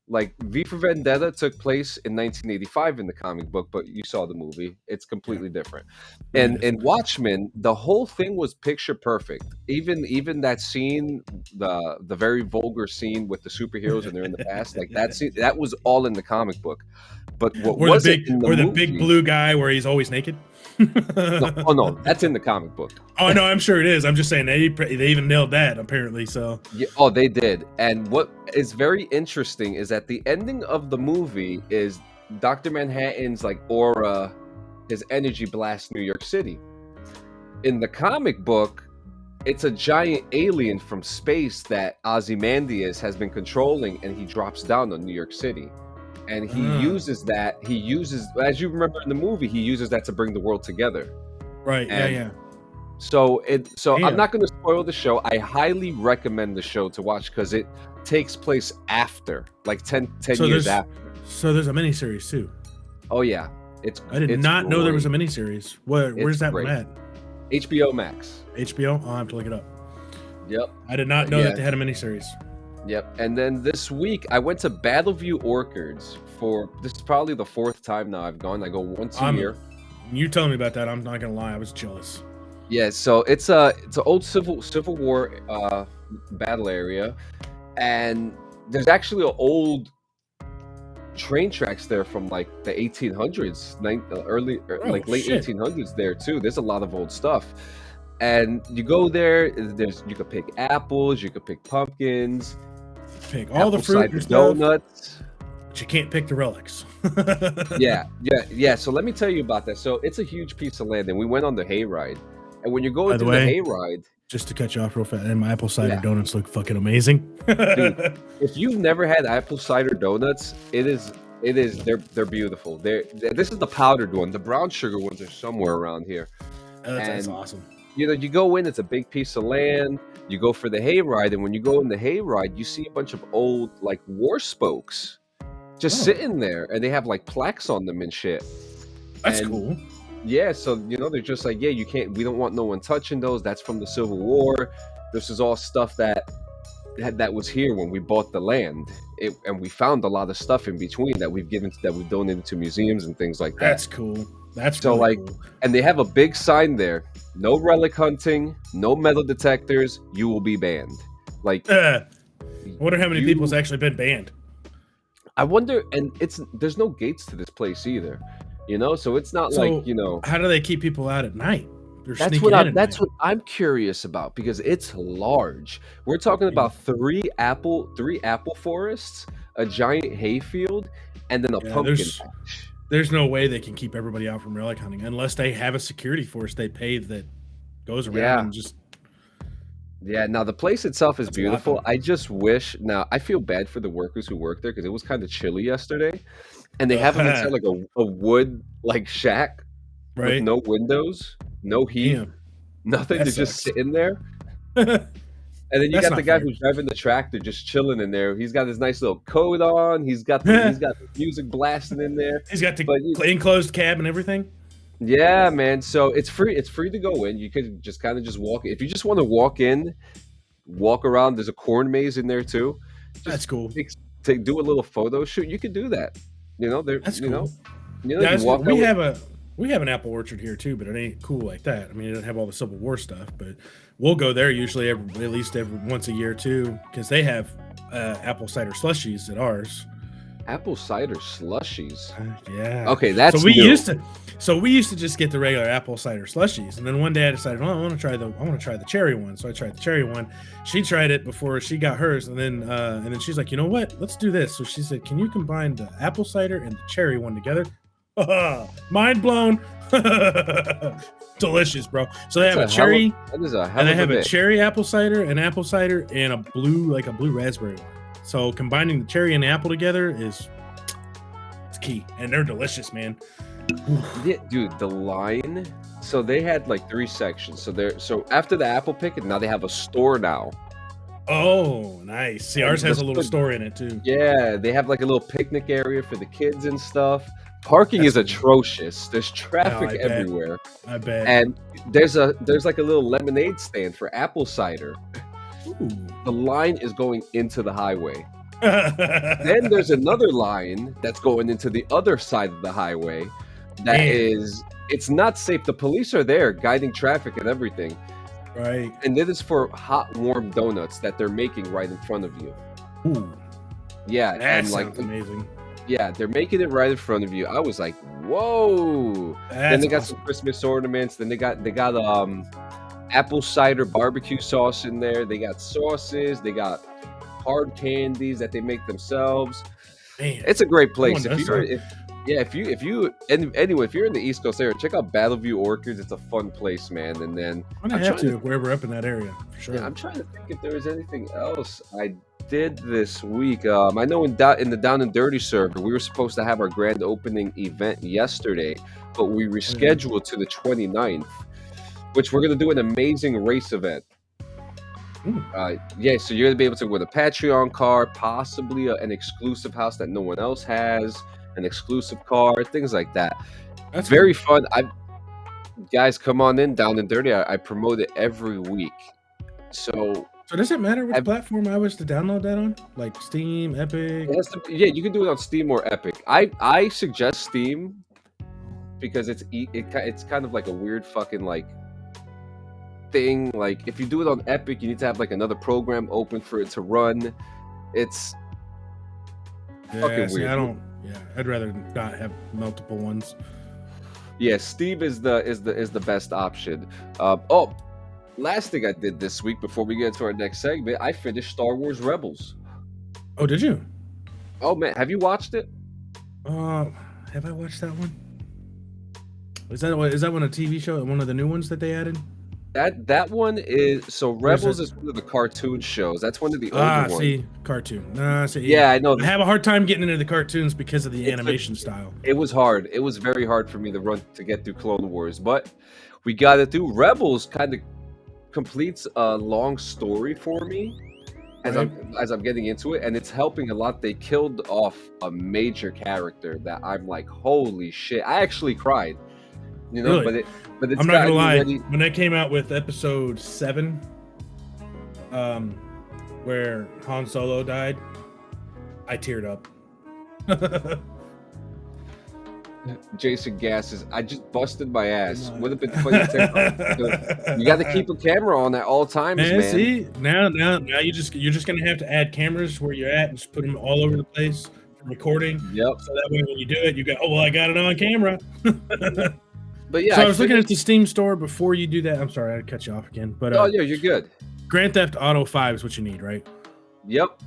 G: Like V for Vendetta took place in 1985 in the comic book, but you saw the movie. It's completely different. And in Watchmen, the whole thing was picture perfect. Even that scene, the very vulgar scene with the superheroes and they're in the past, like that scene, that was all in the comic book. But what was it in the movie?
H: The big blue guy where he's always naked?
G: No, that's in the comic book.
H: Oh no, I'm sure it is. I'm just saying they even nailed that apparently. So
G: yeah, they did. And what is very interesting is that the ending of the movie is Dr. Manhattan's like aura, his energy blasts New York City. In the comic book, it's a giant alien from space that Ozymandias has been controlling, and he drops down on New York City. And he uses, as you remember in the movie, he uses that to bring the world together.
H: Right, yeah.
G: So I'm not going to spoil the show. I highly recommend the show to watch because it takes place after, like 10 years after.
H: So there's a miniseries too.
G: Oh yeah.
H: I did not know there was a miniseries. Where's that one at?
G: HBO Max.
H: HBO? I'll have to look it up.
G: Yep.
H: I did not know that they had a miniseries.
G: Yep. And then this week I went to Battleview Orchards this is probably the 4th time now I've gone. I go once a year.
H: You telling me about that, I'm not gonna lie, I was jealous.
G: Yeah, so it's an old Civil War battle area, and there's actually an old train tracks there from like the 1800s, late 1800s there too. There's a lot of old stuff. And you go there, you could pick apples, you could pick pumpkins,
H: pick all the fruit and
G: donuts,
H: but you can't pick the relics.
G: yeah. So let me tell you about that. So it's a huge piece of land, and we went on the hayride. And when you're going through the hayride,
H: just to cut you off real fast, and my apple cider donuts look fucking amazing.
G: Dude, if you've never had apple cider donuts, they're beautiful. This is the powdered one. The brown sugar ones are somewhere around here.
H: That's awesome.
G: You go in, it's a big piece of land. You go for the hayride, and when you go in the hayride, you see a bunch of old like war spokes just sitting there, and they have like plaques on them and shit.
H: That's cool.
G: Yeah, so they're just like, we don't want no one touching those. That's from the Civil War. This is all stuff that was here when we bought the land. And we found a lot of stuff in between that we've donated to museums and things like that.
H: That's cool. That's
G: so
H: really
G: cool.
H: Cool.
G: And they have a big sign there: no relic hunting, no metal detectors. You will be banned. Like,
H: I wonder how many people's actually been banned.
G: I wonder, and there's no gates to this place either. So it's not
H: How do they keep people out at night?
G: That's what I'm curious about, because it's large. We're talking about three apple forests, a giant hayfield, and then a pumpkin patch.
H: There's no way they can keep everybody out from relic hunting unless they have a security force they pay that goes around and just.
G: Yeah, now the place itself is beautiful. I just wish. Now I feel bad for the workers who work there because it was kind of chilly yesterday, and they have them inside like a wood shack, right? With no windows, no heat, nothing. They're just sitting there. And then you got the guy who's driving the tractor just chilling in there. He's got his nice little coat on. He's got the music blasting in there.
H: He's got the enclosed cab and everything.
G: Yeah, man. So it's free. It's free to go in. You can just kind of just walk. If you just want to walk in, walk around. There's a corn maze in there too.
H: That's cool.
G: Do a little photo shoot. You could do that. That's
H: cool.
G: We
H: We have an apple orchard here too, but it ain't cool like that. I mean, it doesn't have all the Civil War stuff, but we'll go there usually at least every once a year too, because they have apple cider slushies at ours.
G: Apple cider slushies.
H: Yeah.
G: Okay, that's
H: so we
G: new.
H: used to just get the regular apple cider slushies, and then one day I decided, I want to try the cherry one. So I tried the cherry one. She tried it before she got hers, and then she's like, you know what? Let's do this. So she said, can you combine the apple cider and the cherry one together? Mind blown. Delicious, bro. So they have a cherry, and they have a cherry apple cider, and a blue raspberry one. So combining the cherry and the apple together it's key, and they're delicious, man.
G: Yeah, dude, the line. So they had like 3 sections. So after the apple picking, now they have a store now.
H: Oh, nice. See, ours has a little store in it too.
G: Yeah, they have like a little picnic area for the kids and stuff. Parking is atrocious. There's traffic everywhere.
H: I bet.
G: And there's like a little lemonade stand for apple cider.
H: Ooh.
G: The line is going into the highway. Then there's another line that's going into the other side of the highway. It's not safe. The police are there guiding traffic and everything.
H: Right.
G: And it is for hot, warm donuts that they're making right in front of you.
H: Ooh.
G: Yeah.
H: That
G: and
H: sounds amazing.
G: Yeah, they're making it right in front of you. I was like, whoa. Then they got some Christmas ornaments. Then they got apple cider barbecue sauce in there. They got sauces. They got hard candies that they make themselves.
H: Man,
G: it's a great place.
H: If
G: you're in the East Coast area, check out Battleview Orchards. It's a fun place, man. And then
H: I'm gonna have to if we're ever up in that area for sure.
G: Yeah, I'm trying to think if there was anything else I did this week. I know in the Down and Dirty server, we were supposed to have our grand opening event yesterday, but we rescheduled to the 29th, which we're going to do an amazing race event. Yeah, so you're going to be able to win a Patreon card, possibly an exclusive house that no one else has, an exclusive car, things like that. That's very fun. Guys, come on in, Down and Dirty. I promote it every week. So
H: does it matter which platform I was to download that on? Like Steam, Epic?
G: Yeah, you can do it on Steam or Epic. I suggest Steam because it's kind of like a weird fucking like thing. Like if you do it on Epic, you need to have like another program open for it to run. It's fucking weird. I'd rather not have multiple ones. Yeah, Steam is the best option. Last thing I did this week before we get to our next segment, I finished Star Wars Rebels.
H: Oh, did you?
G: Oh man, have you watched it?
H: Have I watched that one? Is that one a TV show? One of the new ones that they added?
G: That one is Rebels is one of the cartoon shows. That's one of the older ones.
H: See, cartoon.
G: Yeah, I know.
H: I have a hard time getting into the cartoons because of the animation style.
G: It was hard. It was very hard for me to get through Clone Wars, but we got it through. Rebels kind of completes a long story for me as I'm getting into it, and it's helping a lot. They killed off a major character that I'm like, holy shit! I actually cried,
H: really?
G: but it's
H: I'm not gonna lie. When they came out with Episode 7, where Han Solo died, I teared up.
G: Jason gasses. I just busted my ass. Would have been funny. You got to keep a camera on at all times, man.
H: See, now you're just gonna have to add cameras where you're at and just put them all over the place for recording.
G: Yep.
H: So that way, when you do it, you go, oh well, I got it on camera.
G: But yeah,
H: so I was looking at the Steam store before you do that. I'm sorry, I cut you off again. But
G: yeah, you're good.
H: Grand Theft Auto 5 is what you need, right?
G: Yep.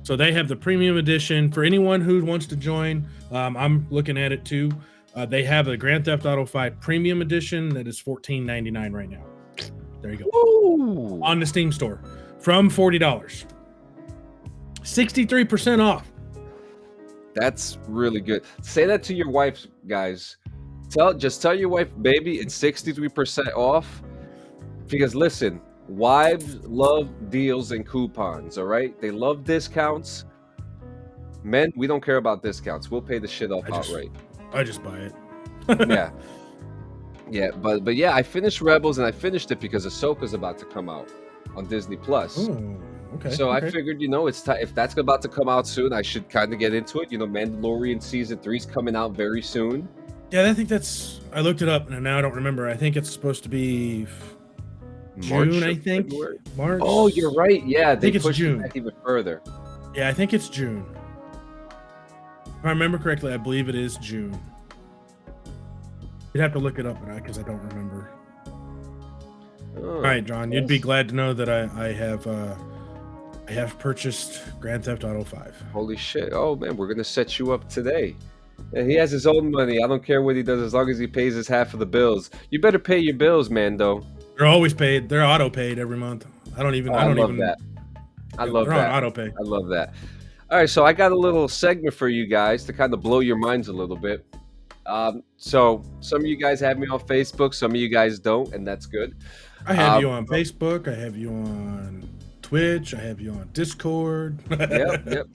H: So they have the premium edition for anyone who wants to join. I'm looking at it too. They have a Grand Theft Auto 5 premium edition that is $14.99 right now. There you go.
G: Ooh.
H: On the Steam store from $40. 63% off.
G: That's really good. Say that to your wife, guys. Just tell your wife, baby, it's 63% off. Because listen, wives love deals and coupons, all right? They love discounts. Men, we don't care about discounts. We'll pay the shit off outright.
H: I just buy it.
G: Yeah, but yeah, I finished Rebels, and I finished it because Ahsoka's about to come out on Disney Plus.
H: Oh, okay.
G: So
H: okay.
G: I figured, it's time. If that's about to come out soon, I should kind of get into it. Mandalorian season 3 is coming out very soon.
H: Yeah, I think that's. I looked it up and now I don't remember. I think it's supposed to be June. I think
G: February?
H: March.
G: Oh, you're right. Yeah, they
H: it's
G: pushed
H: June.
G: it back even further.
H: Yeah, I think it's June. If I remember correctly, I believe it is June. You'd have to look it up because I don't remember.
G: Oh,
H: All right, John, you'd be glad to know that I have purchased Grand Theft Auto 5.
G: Holy shit! Oh man, we're gonna set you up today. And he has his own money. I don't care what he does as long as he pays his half of the bills. You better pay your bills, man. Though
H: they're always paid. They're auto paid every month. I don't even. I love
G: that. I love
H: that.
G: They're
H: on auto pay.
G: I love that. All right, so I got a little segment for you guys to kind of blow your minds a little bit. So some of you guys have me on Facebook, some of you guys don't, and that's good.
H: I have you on Facebook. I have you on Twitch. I have you on Discord.
G: Yep.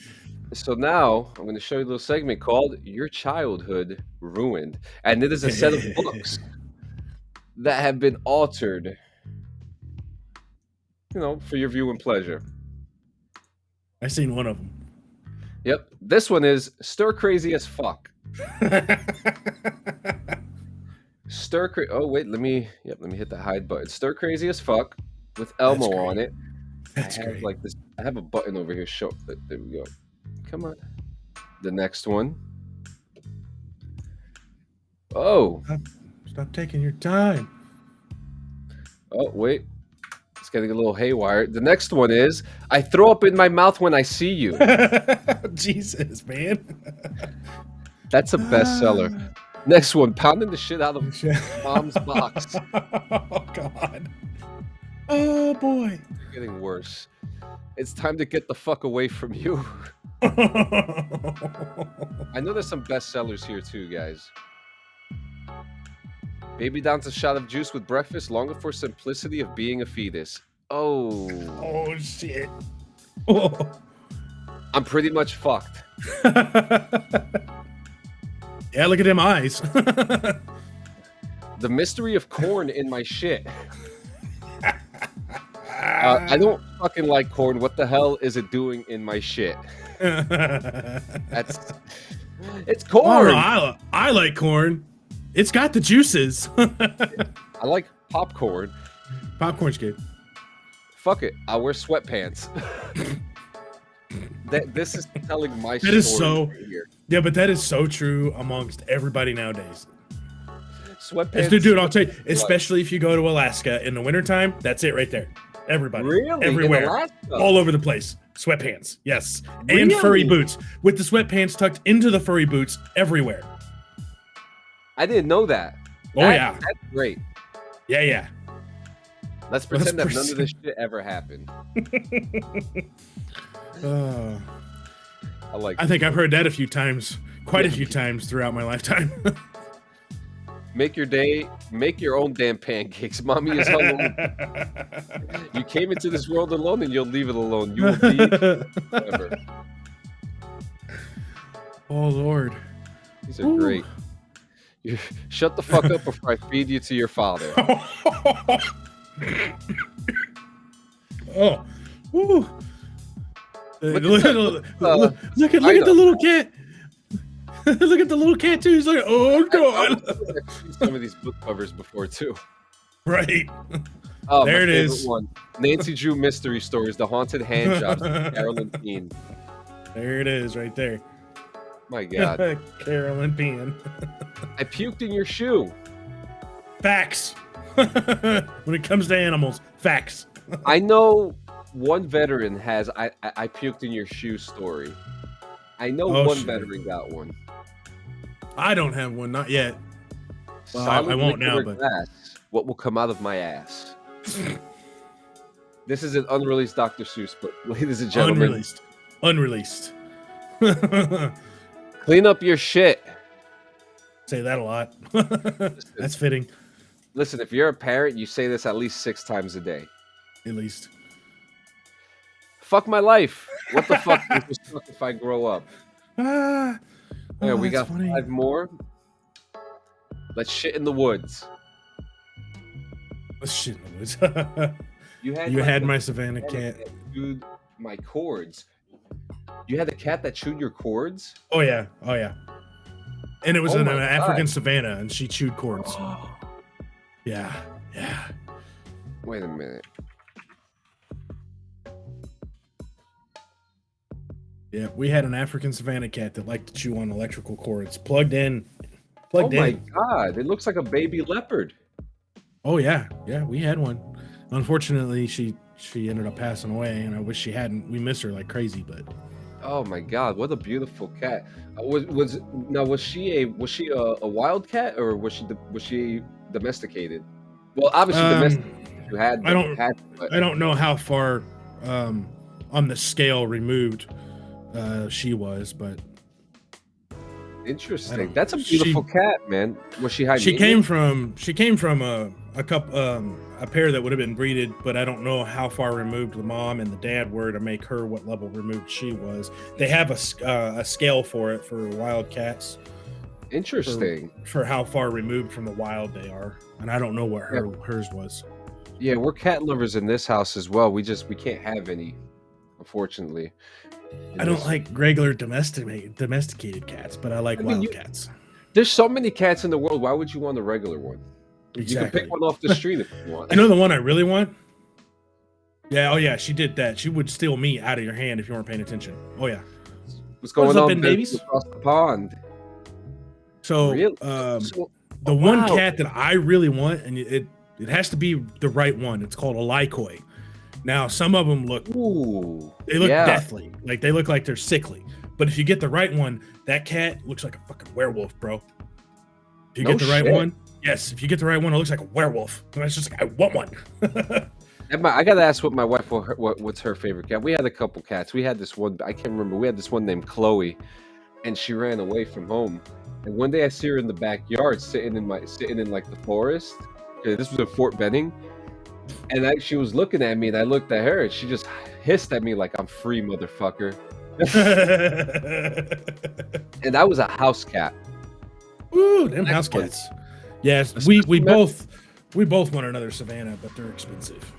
G: So now I'm going to show you a little segment called Your Childhood Ruined. And it is a set of books that have been altered, for your viewing pleasure.
H: I seen one of them.
G: Yep. This one is Stir Crazy as Fuck. Oh wait, let me hit the hide button. Stir Crazy as Fuck with Elmo on it.
H: That's great.
G: Like this, I have a button over here. There we go. Come on. The next one. Oh.
H: Stop taking your time.
G: Oh wait, it's getting a little haywire. The next one is I throw up in my mouth when I see you.
H: Jesus, man.
G: That's a bestseller. Next one, pounding the shit out of mom's box.
H: Oh God. Oh boy.
G: It's getting worse. It's time to get the fuck away from you. I know there's some bestsellers here too, guys. Baby downs a shot of juice with breakfast, longer for simplicity of being a fetus. Oh.
H: Oh shit. Oh.
G: I'm pretty much fucked.
H: Yeah, look at them eyes.
G: The mystery of corn in my shit. I don't fucking like corn. What the hell is it doing in my shit? It's corn.
H: Oh, no, I like corn. It's got the juices.
G: I like popcorn.
H: Popcorn's good.
G: Fuck it. I wear sweatpants. This is telling my story.
H: That is so.
G: Right here.
H: Yeah, but that is so true amongst everybody nowadays.
G: Sweatpants.
H: Dude, I'll tell you, especially if you go to Alaska in the wintertime, that's it right there. Everybody.
G: Really?
H: Everywhere. All over the place. Sweatpants. Yes. Really? And furry boots. With the sweatpants tucked into the furry boots everywhere.
G: I didn't know that.
H: Yeah.
G: That's great.
H: Yeah.
G: Let's pretend that none of this shit ever happened.
H: I think I've heard that a few times. Quite a few times throughout my lifetime.
G: Make your day, make your own damn pancakes. Mommy is alone. You came into this world alone and you'll leave it alone. You will be forever.
H: Oh, Lord.
G: These are great. Shut the fuck up before I feed you to your father.
H: Oh. Woo. Look at the little cat. Look at the little cat too. He's like, oh God.
G: I've seen some of these book covers before too.
H: Right.
G: Oh,
H: there it is.
G: One. Nancy Drew Mystery Stories, The Haunted Hand Jobs, Carolyn Bean.
H: There it is, right there.
G: My God.
H: Carolyn Bean.
G: I puked in your shoe.
H: Facts. When it comes to animals, facts.
G: I know one veteran has I puked in your shoe story. I know one veteran got one.
H: I don't have one, not yet. Well, I won't now, but
G: glass, what will come out of my ass? This is an unreleased Dr. Seuss book, ladies and gentlemen.
H: Unreleased.
G: Clean up your shit.
H: Say that a lot. That's fitting.
G: Listen, if you're a parent, you say this at least 6 times a day.
H: At least.
G: Fuck my life. What the fuck is this fuck if I grow up? Yeah, we got funny. 5 more. Let's shit in the woods.
H: Let's shit in the woods.
G: You
H: had my Savannah cat.
G: Chewed my cords. You had a cat that chewed your cords?
H: Oh yeah. And it was in an
G: God.
H: African savanna, and she chewed cords. Yeah.
G: Wait a minute.
H: Yeah, we had an African savanna cat that liked to chew on electrical cords. Plugged in.
G: Oh my God! It looks like a baby leopard.
H: Oh yeah, we had one. Unfortunately, she ended up passing away, and I wish she hadn't. We miss her like crazy, but.
G: Oh my God! What a beautiful cat. Was she a wild cat, or was she domesticated? Well, obviously domesticated.
H: I don't know how far on the scale removed she was, but
G: interesting. That's a beautiful cat, man. Was she hiding?
H: She came from a couple a pair that would have been breeded, but I don't know how far removed the mom and the dad were to make her what level removed she was. They have a scale for it for wild cats.
G: Interesting.
H: For how far removed from the wild they are, and I don't know what hers was.
G: Yeah, we're cat lovers in this house as well. We can't have any, unfortunately.
H: I don't like regular domesticated cats, but I like wild cats.
G: There's so many cats in the world. Why would you want a regular one?
H: Exactly.
G: You can pick one off the street if you want.
H: You know the one I really want? Yeah, oh yeah, she did that. She would steal meat out of your hand if you weren't paying attention. Oh yeah.
G: What's going on,
H: in babies?
G: Across the pond?
H: So,
G: Really?
H: the one cat that I really want, and it has to be the right one. It's called a Lycoy. Now, some of them look deathly. Like they look like they're sickly. But if you get the right one, that cat looks like a fucking werewolf, bro. If you get the right one, yes. If you get the right one, it looks like a werewolf. And it's just like, I want one.
G: I gotta ask what my wife what's her favorite cat. We had a couple cats. We had this one. I can't remember. We had this one named Chloe, and she ran away from home. And one day I see her in the backyard, sitting in like the forest. Okay, this was at Fort Benning. And she was looking at me, and I looked at her, and she just hissed at me like, "I'm free, motherfucker." And that was a house cat.
H: Ooh, them house cats. Yes, we both want another Savannah, but they're expensive.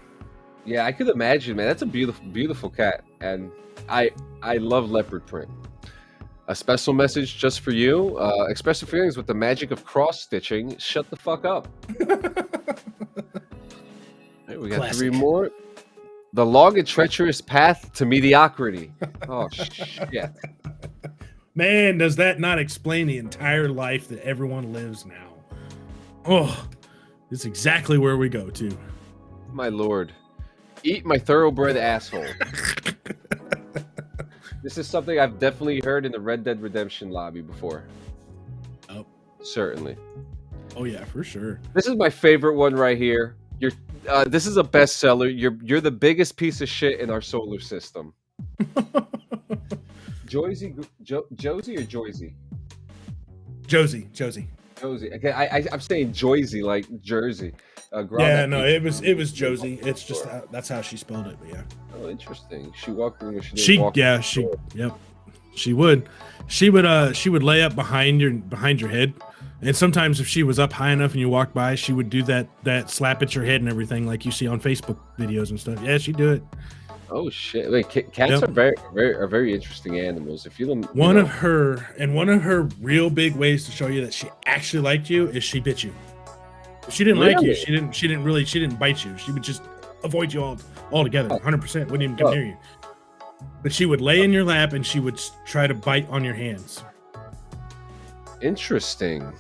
G: Yeah, I could imagine, man. That's a beautiful cat, and I love leopard print. A special message just for you. Express your feelings with the magic of cross stitching. Shut the fuck up. Right, we got
H: Classic.
G: 3 more. The long and treacherous path to mediocrity. Oh shit.
H: Man, does that not explain the entire life that everyone lives now? Oh, it's exactly where we go to.
G: My lord. Eat my thoroughbred asshole. This is something I've definitely heard in the Red Dead Redemption lobby before.
H: Oh.
G: Certainly.
H: Oh yeah, for sure.
G: This is my favorite one right here. This is a bestseller. You're the biggest piece of shit in our solar system. Josie or Joyzy?
H: Josie.
G: Josie. Okay, I'm saying Joyzy like Jersey.
H: Yeah, no, it was Josie. It's just that's how she spelled it. But yeah.
G: Oh, interesting. She walked in. She
H: would. She would lay up behind your head, and sometimes if she was up high enough and you walked by, she would do that slap at your head and everything like you see on Facebook videos and stuff. Yeah, she'd do it.
G: Oh shit! Wait, cats are very interesting animals. If you don't,
H: one of her real big ways to show you that she actually liked you is she bit you. If she didn't like you, she didn't bite you. She would just avoid you altogether. 100% wouldn't even come near you. But she would lay in your lap and she would try to bite on your hands.
G: Interesting.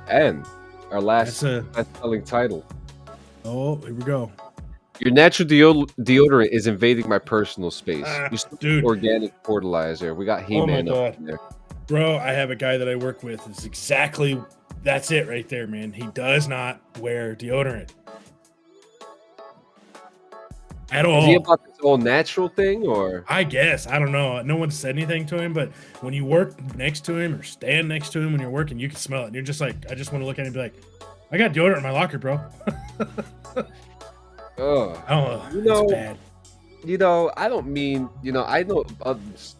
G: And our last best-selling title.
H: Oh, here we go.
G: Your natural deodorant is invading my personal space.
H: Dude.
G: Organic fertilizer. We got He-Man up in there.
H: Bro, I have a guy that I work with. It's exactly that's it right there, man. He does not wear deodorant at all.
G: Is he about this whole natural thing, or?
H: I guess. I don't know. No one said anything to him, but when you work next to him or stand next to him when you're working, you can smell it. And you're just like, I just want to look at him and be like, I got deodorant in my locker, bro.
G: Oh,
H: I don't know. It's bad.
G: I don't mean, I know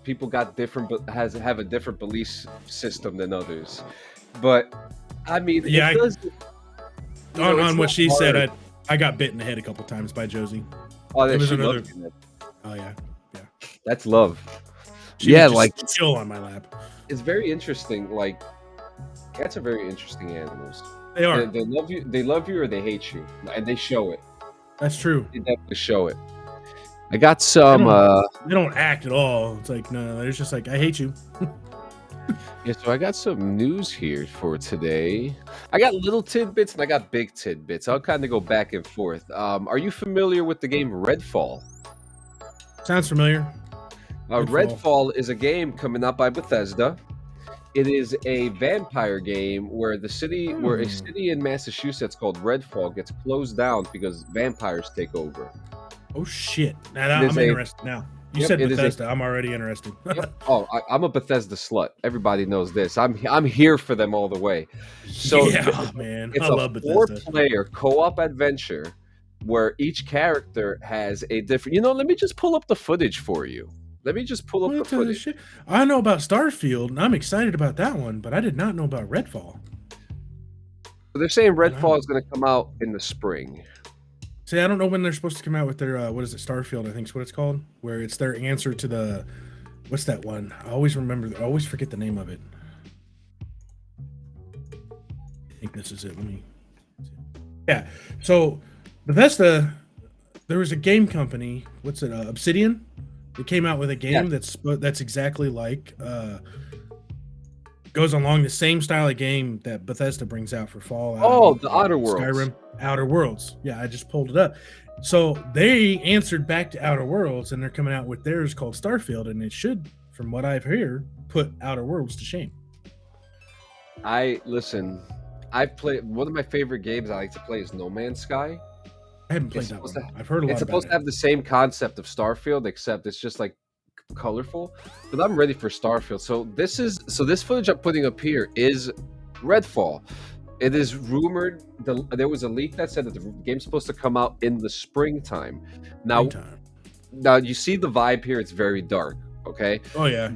G: people got different, but have a different belief system than others. But I mean,
H: yeah, on what she said, I got bit in the head a couple times by Josie.
G: Oh, it was another.
H: Oh yeah.
G: That's love.
H: She like chill on my lap.
G: it's very interesting. Like, cats are very interesting animals.
H: They are.
G: They love you. They love you or they hate you, and they show it.
H: That's true.
G: They definitely show it. I got some.
H: They don't act at all. It's like no, they're just like I hate you.
G: Yeah, so I got some news here for today. I got little tidbits and I got big tidbits. I'll kind of go back and forth. Are you familiar with the game Redfall?
H: Sounds familiar.
G: Redfall is a game coming out by Bethesda. It is a vampire game where a city in Massachusetts called Redfall gets closed down because vampires take over.
H: Oh shit! Now I'm interested. Now you said Bethesda, I'm already interested.
G: Oh, I'm a Bethesda slut. Everybody knows this. I'm here for them all the way. So
H: yeah, man,
G: it's
H: I love Bethesda.
G: 4-player co-op adventure where each character has a different. Let me just pull up the footage for you. Let me just pull up the footage.
H: Shit? I know about Starfield, and I'm excited about that one, but I did not know about Redfall.
G: So they're saying Redfall is going to come out in the spring.
H: See, I don't know when they're supposed to come out with their what is it, Starfield? I think is what it's called, where it's their answer to the what's that one? I always forget the name of it. I think this is it. Let me. Yeah. So Bethesda, there was a game company. What's it? Obsidian. They came out with a game that's exactly like goes along the same style of game that Bethesda brings out for Fallout.
G: Oh, the Outer Worlds.
H: Skyrim, Outer Worlds. Yeah, I just pulled it up. So they answered back to Outer Worlds, and they're coming out with theirs called Starfield, and it should, from what I've heard, put Outer Worlds to shame.
G: I've played one of my favorite games I like to play is No Man's Sky.
H: I haven't played that one. I've heard a lot about it.
G: It's supposed to have the same concept of Starfield, except it's just like colorful. But I'm ready for Starfield. So this footage I'm putting up here is Redfall. It is rumored there was a leak that said that the game's supposed to come out in the springtime. Now you see the vibe here. It's very dark. Okay.
H: Oh yeah.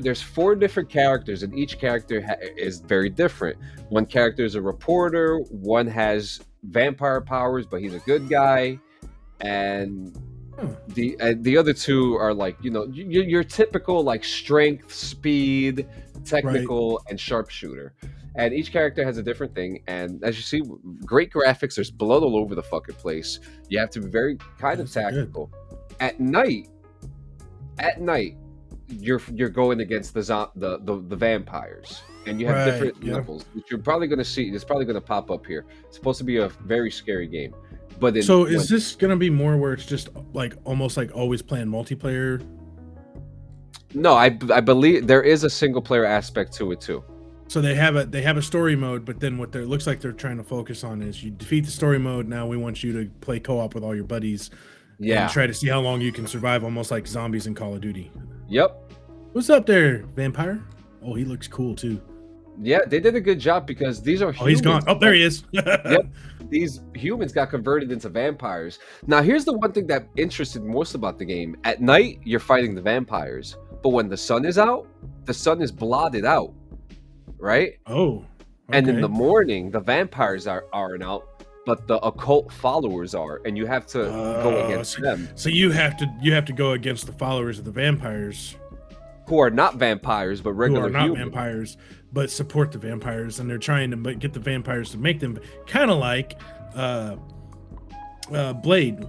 G: There's 4 different characters, and each character is very different. One character is a reporter. One has vampire powers, but he's a good guy, and the other 2 are like your typical like strength, speed, technical, and sharpshooter. And each character has a different thing. And as you see, great graphics. There's blood all over the fucking place. You have to be very kind of tactical. At night, you're going against the vampires, and you have different levels, which you're probably going to see. It's probably going to pop up here. It's supposed to be a very scary game. But is
H: this going to be more where it's just like almost like always playing multiplayer?
G: No, I believe there is a single player aspect to it too.
H: So they have a story mode, but then what looks like they're trying to focus on is you defeat the story mode. Now we want you to play co-op with all your buddies.
G: Yeah.
H: And try to see how long you can survive, almost like zombies in Call of Duty.
G: Yep.
H: What's up there, vampire? Oh, he looks cool too.
G: Yeah, they did a good job because these are humans.
H: Oh, he's gone. Oh, there he is.
G: Yep. These humans got converted into vampires. Now, here's the one thing that interested most about the game. At night, you're fighting the vampires. But when the sun is out, the sun is blotted out. Right?
H: Oh. Okay.
G: And in the morning, the vampires aren't out, but the occult followers are, and you have to go against them.
H: So you have to go against the followers of the vampires,
G: who are not vampires but regular humans.
H: Vampires, but support the vampires, and they're trying to get the vampires to make them kind of like Blade,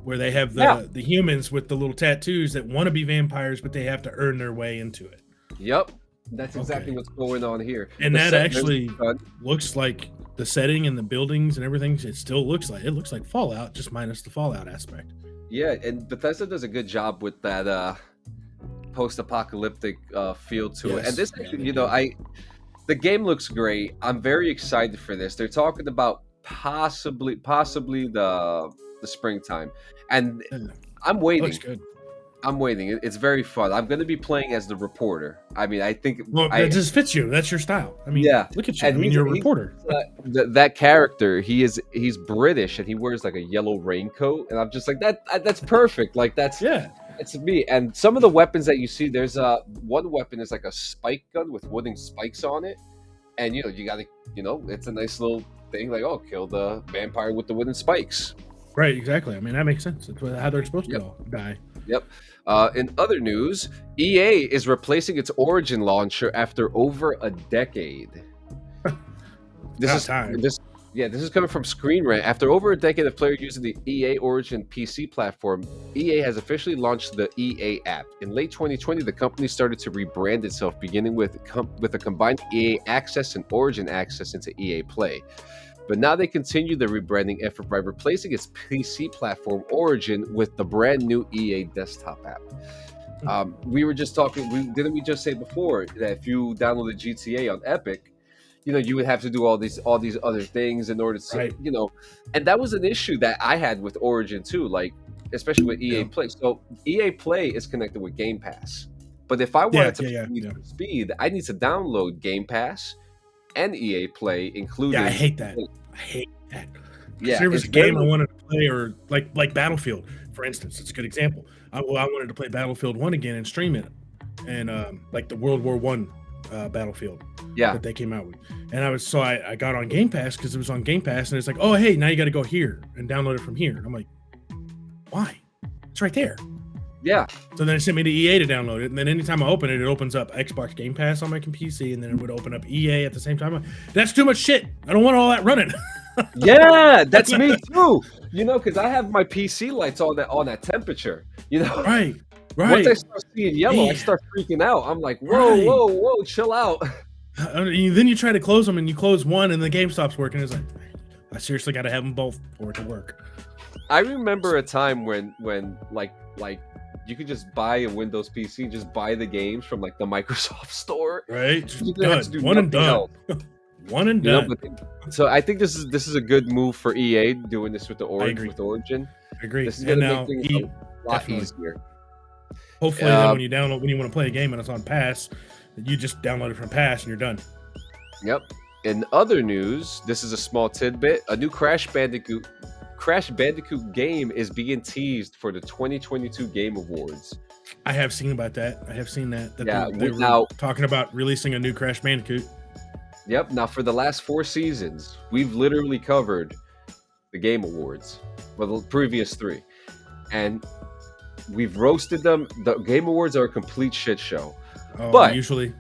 H: where they have the humans with the little tattoos that want to be vampires, but they have to earn their way into it.
G: Yep. That's exactly what's going on here.
H: And that actually looks like the setting and the buildings and everything. It still looks like Fallout, just minus the Fallout aspect.
G: Yeah, and Bethesda does a good job with that post-apocalyptic feel to it. And this actually, the game looks great. I'm very excited for this. They're talking about possibly the springtime, and I'm waiting.
H: Looks good.
G: I'm waiting. It's very fun. I'm going to be playing as the reporter. I mean, I think
H: that just fits you. That's your style. I mean, look at you.
G: And
H: you're a reporter.
G: That character, he's British, and he wears like a yellow raincoat, and I'm just like that's perfect. Like it's me. And some of the weapons that you see, there's one weapon is like a spike gun with wooden spikes on it, and you got to it's a nice little thing like kill the vampire with the wooden spikes.
H: Right, exactly. I mean, that makes sense. It's how they're supposed to die.
G: Yep. In other news, EA is replacing its Origin launcher after over a decade. This is coming from Screen Rant. After over a decade of players using the EA Origin PC platform, EA has officially launched the EA app. In late 2020, the company started to rebrand itself, beginning with a combined EA Access and Origin Access into EA Play. But now they continue the rebranding effort by replacing its PC platform Origin with the brand new EA desktop app. We were just talking. Didn't we just say before that if you downloaded GTA on Epic, you would have to do all these other things in order to, and that was an issue that I had with Origin too, like especially with EA Play. So EA Play is connected with Game Pass, but if I wanted to speed, I need to download Game Pass and EA Play included.
H: Yeah, I hate that. Yeah, there was a game I wanted to play, or like Battlefield, for instance. It's a good example. I wanted to play Battlefield 1 again and stream it, and like the World War I Battlefield that they came out with. And I got on Game Pass because it was on Game Pass, and it's like, oh hey, now you got to go here and download it from here. And I'm like, why? It's right there.
G: Yeah.
H: So then it sent me to EA to download it, and then anytime I open it, it opens up Xbox Game Pass on my PC, and then it would open up EA at the same time. That's too much shit. I don't want all that running.
G: Yeah, that's me too. Because I have my PC lights on that temperature.
H: Right.
G: Once I start seeing yellow, I start freaking out. I'm like, whoa, chill out.
H: Then you try to close them, and you close one, and the game stops working. It's like, I seriously got to have them both for it to work.
G: I remember a time when like you could just buy a Windows PC, just buy the games from like the Microsoft store.
H: Right. One and done. One and done.
G: So I think this is a good move for EA doing this with the Origin.
H: I agree.
G: This is going to make things a lot easier.
H: Hopefully, then when you want to play a game and it's on Pass, you just download it from Pass and you're done.
G: Yep. In other news, this is a small tidbit. A new Crash Bandicoot game is being teased for the 2022 Game Awards.
H: I have seen about that. I have seen that. They were
G: now
H: talking about releasing a new Crash Bandicoot.
G: Yep. Now, for the last 4 seasons, we've literally covered the Game Awards, well, the previous 3, and we've roasted them. The Game Awards are a complete shit show.
H: Oh,
G: but
H: usually,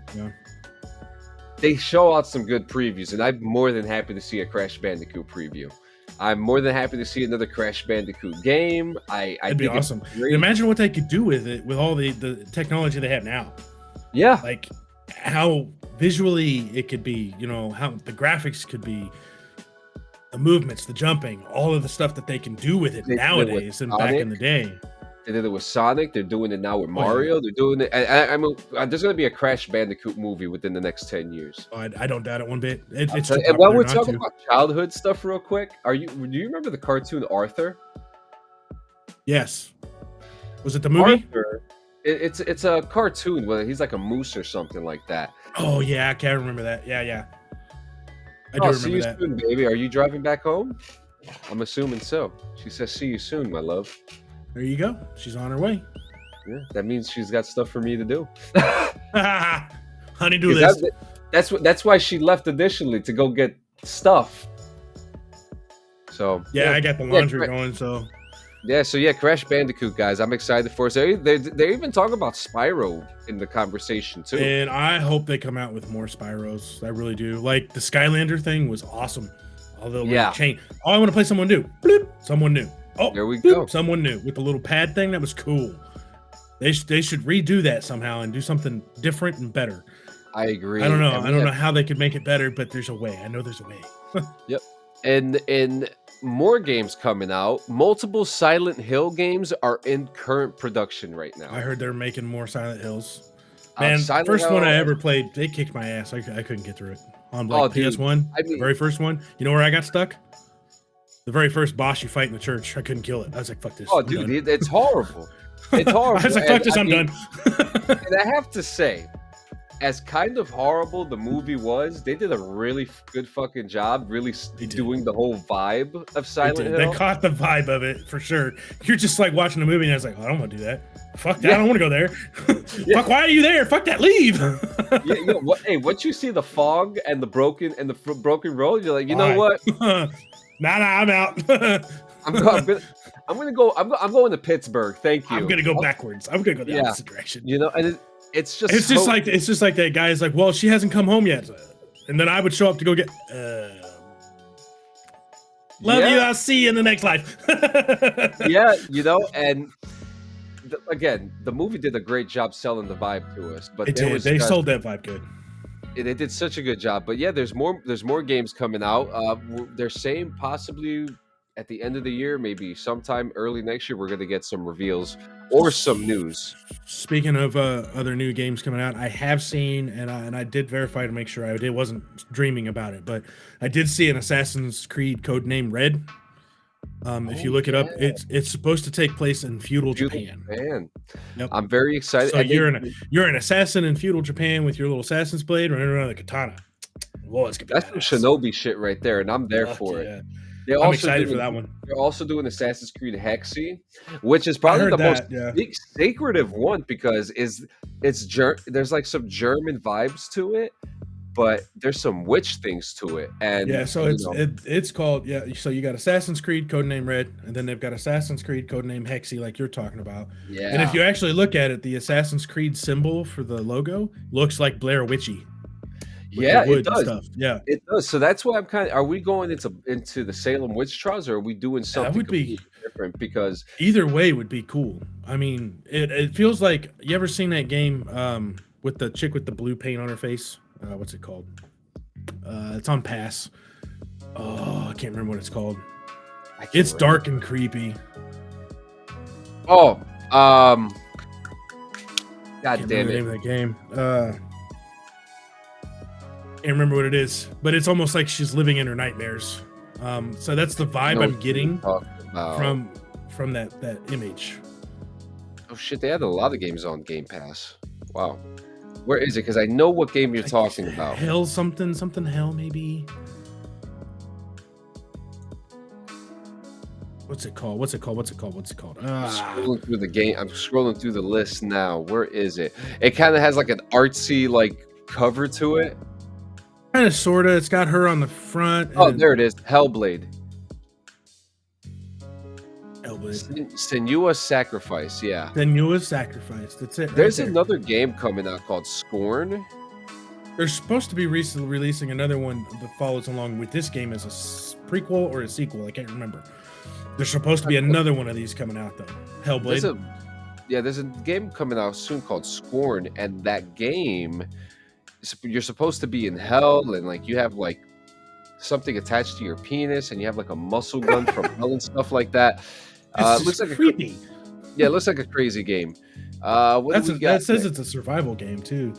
G: they show out some good previews, and I'm more than happy to see a Crash Bandicoot preview. I'm more than happy to see another Crash Bandicoot game.
H: It'd be awesome. Imagine what they could do with it, with all the technology they have now.
G: Yeah.
H: Like how visually it could be, how the graphics could be, the movements, the jumping, all of the stuff that they can do with it nowadays and back in the day.
G: They did it with Sonic. They're doing it now with Mario. They're doing it. There's going to be a Crash Bandicoot movie within the next 10 years.
H: I don't doubt it one bit. And
G: while we're talking about childhood stuff real quick, do you remember the cartoon Arthur?
H: Yes. Was it the movie?
G: Arthur, it's a cartoon where he's like a moose or something like that.
H: Oh, yeah. I can't remember that. Yeah. I do remember
G: see you
H: that.
G: soon, baby. Are you driving back home? I'm assuming so. She says, see you soon, my love.
H: There you go. She's on her way.
G: Yeah, that means she's got stuff for me to do.
H: Honey, do this.
G: That's why she left initially, to go get stuff. So
H: yeah, I got the laundry going. So
G: Crash Bandicoot, guys. I'm excited for it. They're even talking about Spyro in the conversation too.
H: And I hope they come out with more Spyros. I really do. Like the Skylander thing was awesome. Although change. Oh, I want to play someone new. Bloop, someone new. Oh,
G: there we go.
H: Someone new with the little pad thing. That was cool. They should redo that somehow and do something different and better.
G: I agree.
H: I don't know. I don't know how they could make it better, but there's a way. I know there's a way.
G: Yep. And more games coming out. Multiple Silent Hill games are in current production right now.
H: I heard they're making more Silent Hills. Man, first Hill, one I ever played, they kicked my ass. I couldn't get through it. On PS1, the very first one. You know where I got stuck? The very first boss you fight in the church. I couldn't kill it. I was like, fuck this.
G: Oh, dude, it's horrible. It's horrible.
H: I was like, fuck this, I'm done.
G: And I have to say, as kind of horrible the movie was, they did a really good fucking job really doing the whole vibe of Silent Hill.
H: They caught the vibe of it, for sure. You're just like watching a movie and I was like, I don't want to do that. Fuck that, I don't want to go there. Fuck, why are you there? Fuck that, leave.
G: Once you see the fog and the broken I'm road, you're like, you know what?
H: Nah, I'm out.
G: I'm going to Pittsburgh. Thank you.
H: I'm gonna go backwards. I'm gonna go the
G: Yeah.
H: opposite direction.
G: You know, and it's just
H: It's just like that guy is like, well, she hasn't come home yet, and then I would show up to go get. Love you. I'll see you in the next life.
G: Yeah, you know, and again, the movie did a great job selling the vibe to us. But
H: They sold that vibe good.
G: They did such a good job. But yeah, there's more games coming out. They're saying possibly at the end of the year, maybe sometime early next year, we're going to get some reveals or some news.
H: Speaking of other new games coming out, I have seen, and I did verify to make sure I wasn't dreaming about it, but I did see an Assassin's Creed codename Red. If you look it up, it's supposed to take place in feudal Japan.
G: Yep. I'm very excited.
H: So you're an assassin in feudal Japan with your little assassin's blade running around with a katana. Whoa, it's
G: That's some shinobi shit right there, and I'm there for it.
H: I'm excited for that one.
G: They're also doing Assassin's Creed Hexy, which is probably the most sacred one because there's like some German vibes to it, but there's some witch things to it. And
H: so it's called So you got Assassin's Creed codename Red, and then they've got Assassin's Creed codename Hexy, like you're talking about.
G: Yeah.
H: And if you actually look at it, the Assassin's Creed symbol for the logo looks like Blair Witchy.
G: Yeah, it does.
H: Stuff. Yeah,
G: it does. So that's why I'm are we going into the Salem witch trials, or are we doing something completely different? Because
H: either way would be cool. I mean, it feels like, you ever seen that game with the chick with the blue paint on her face? What's it called? It's on Pass. Oh, I can't remember what it's called. It's dark and creepy.
G: Oh, God
H: damn it! The name of the game. Can't remember what it is, but it's almost like she's living in her nightmares. So that's the vibe I'm getting from that image.
G: Oh shit, they had a lot of games on Game Pass. Wow. Where is it? Because I know what game you're talking about.
H: Hell something hell maybe. What's it called?
G: I'm scrolling through the game. I'm scrolling through the list now. Where is it? It kind of has like an artsy like cover to it.
H: Kind of, sort of. It's got her on the front.
G: Oh, there it is. Hellblade. Senua's Sacrifice. Yeah.
H: Senua's Sacrifice. That's it.
G: There's another game coming out called Scorn.
H: They're supposed to be recently releasing another one that follows along with this game as a prequel or a sequel. I can't remember. There's supposed to be another one of these coming out though. Hellblade.
G: There's a game coming out soon called Scorn, and that game, you're supposed to be in hell, and like you have like something attached to your penis, and you have like a muscle gun from hell and stuff like that.
H: It looks like
G: creepy. It looks like a crazy game.
H: That says it's a survival game too.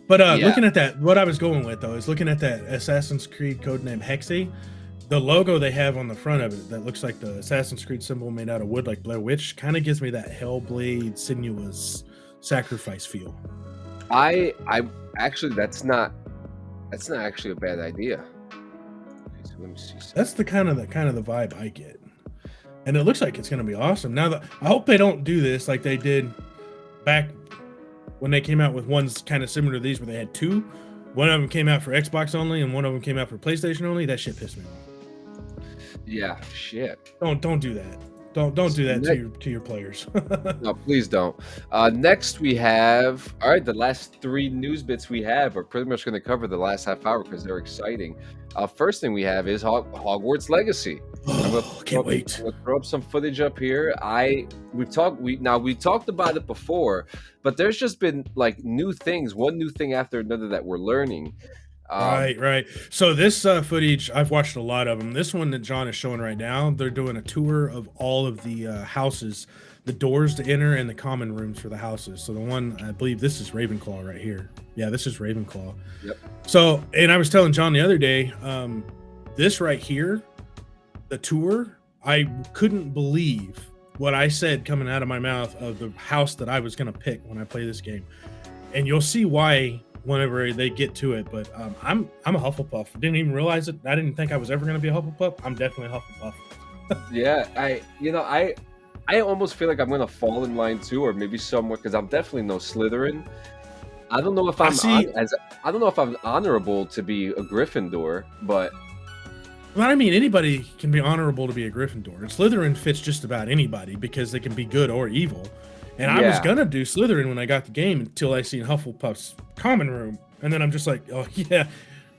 H: But looking at that, what I was going with though is looking at that Assassin's Creed codename Hexy. The logo they have on the front of it that looks like the Assassin's Creed symbol made out of wood, like Blair Witch, kind of gives me that Hellblade Senua's Sacrifice feel.
G: I actually that's not actually a bad idea. Okay, so let me see.
H: That's the kind of the vibe I get, and it looks like it's gonna be awesome. Now I hope they don't do this like they did back when they came out with ones kind of similar to these, where they had two. One of them came out for Xbox only, and one of them came out for PlayStation only. That shit pissed me off.
G: Yeah, shit.
H: Don't do that. Don't do that to your players.
G: No, please don't. Next we have the last three news bits we have are pretty much going to cover the last half hour because they're exciting. First thing we have is Hogwarts Legacy.
H: Can't wait.
G: We'll throw up some footage up here. We talked about it before, but there's just been like new things, one new thing after another that we're learning.
H: Right. So this footage, I've watched a lot of them. This one that John is showing right now, they're doing a tour of all of the houses, the doors to enter, and the common rooms for the houses. So the one, I believe this is Ravenclaw right here. Yeah, this is Ravenclaw.
G: Yep.
H: So, and I was telling John the other day, this right here, the tour, I couldn't believe what I said coming out of my mouth of the house that I was going to pick when I play this game. And you'll see why whenever they get to it, but I'm a Hufflepuff. Didn't even realize it. I didn't think I was ever going to be a Hufflepuff. I'm definitely a Hufflepuff.
G: Yeah, I almost feel like I'm going to fall in line too, or maybe somewhere, because I'm definitely no Slytherin. I don't know if I don't know if I'm honorable to be a Gryffindor, but
H: Well, I mean, anybody can be honorable to be a Gryffindor. And Slytherin fits just about anybody because they can be good or evil. And I was going to do Slytherin when I got the game until I seen Hufflepuff's common room. And then I'm just like, oh, yeah,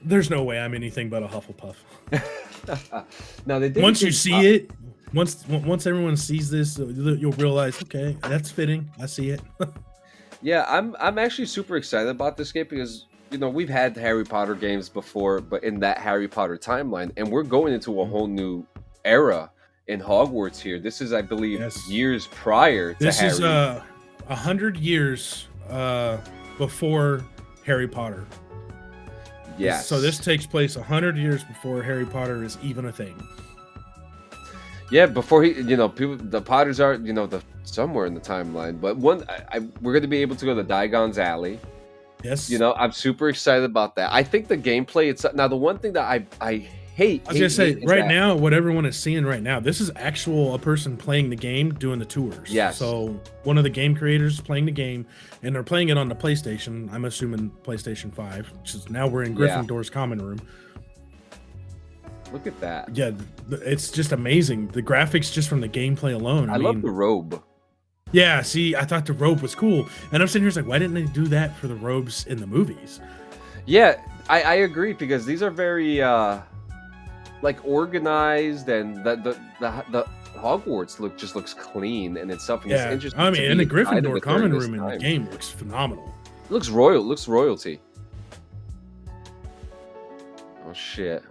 H: there's no way I'm anything but a Hufflepuff.
G: Now, they did
H: once you see it, once everyone sees this, you'll realize, okay, that's fitting. I see it.
G: Yeah, I'm actually super excited about this game because, you know, we've had Harry Potter games before, but in that Harry Potter timeline, and we're going into a whole new era in Hogwarts here. This is, I believe, years prior to
H: this
G: Harry.
H: This is 100 years before Harry Potter.
G: Yes.
H: So this takes place 100 years before Harry Potter is even a thing.
G: Yeah, before the Potters are, somewhere in the timeline. But we're going to be able to go to Diagon's Alley.
H: Yes.
G: I'm super excited about that. I think the gameplay, now the one thing that I hate.
H: I was going to say, right now, what everyone is seeing right now, this is a person playing the game, doing the tours.
G: Yes.
H: So one of the game creators playing the game, and they're playing it on the PlayStation. I'm assuming PlayStation 5, which is now we're in Gryffindor's common room.
G: Look at that.
H: Yeah, it's just amazing. The graphics just from the gameplay alone.
G: I love the robe.
H: Yeah, see, I thought the robe was cool. And I'm sitting here like, why didn't they do that for the robes in the movies?
G: Yeah, I agree because these are very organized, and the Hogwarts looks clean and it's something.
H: Yeah,
G: it's interesting.
H: I mean, and the Gryffindor common room in the game looks phenomenal.
G: It looks royal. It looks royalty. Oh shit.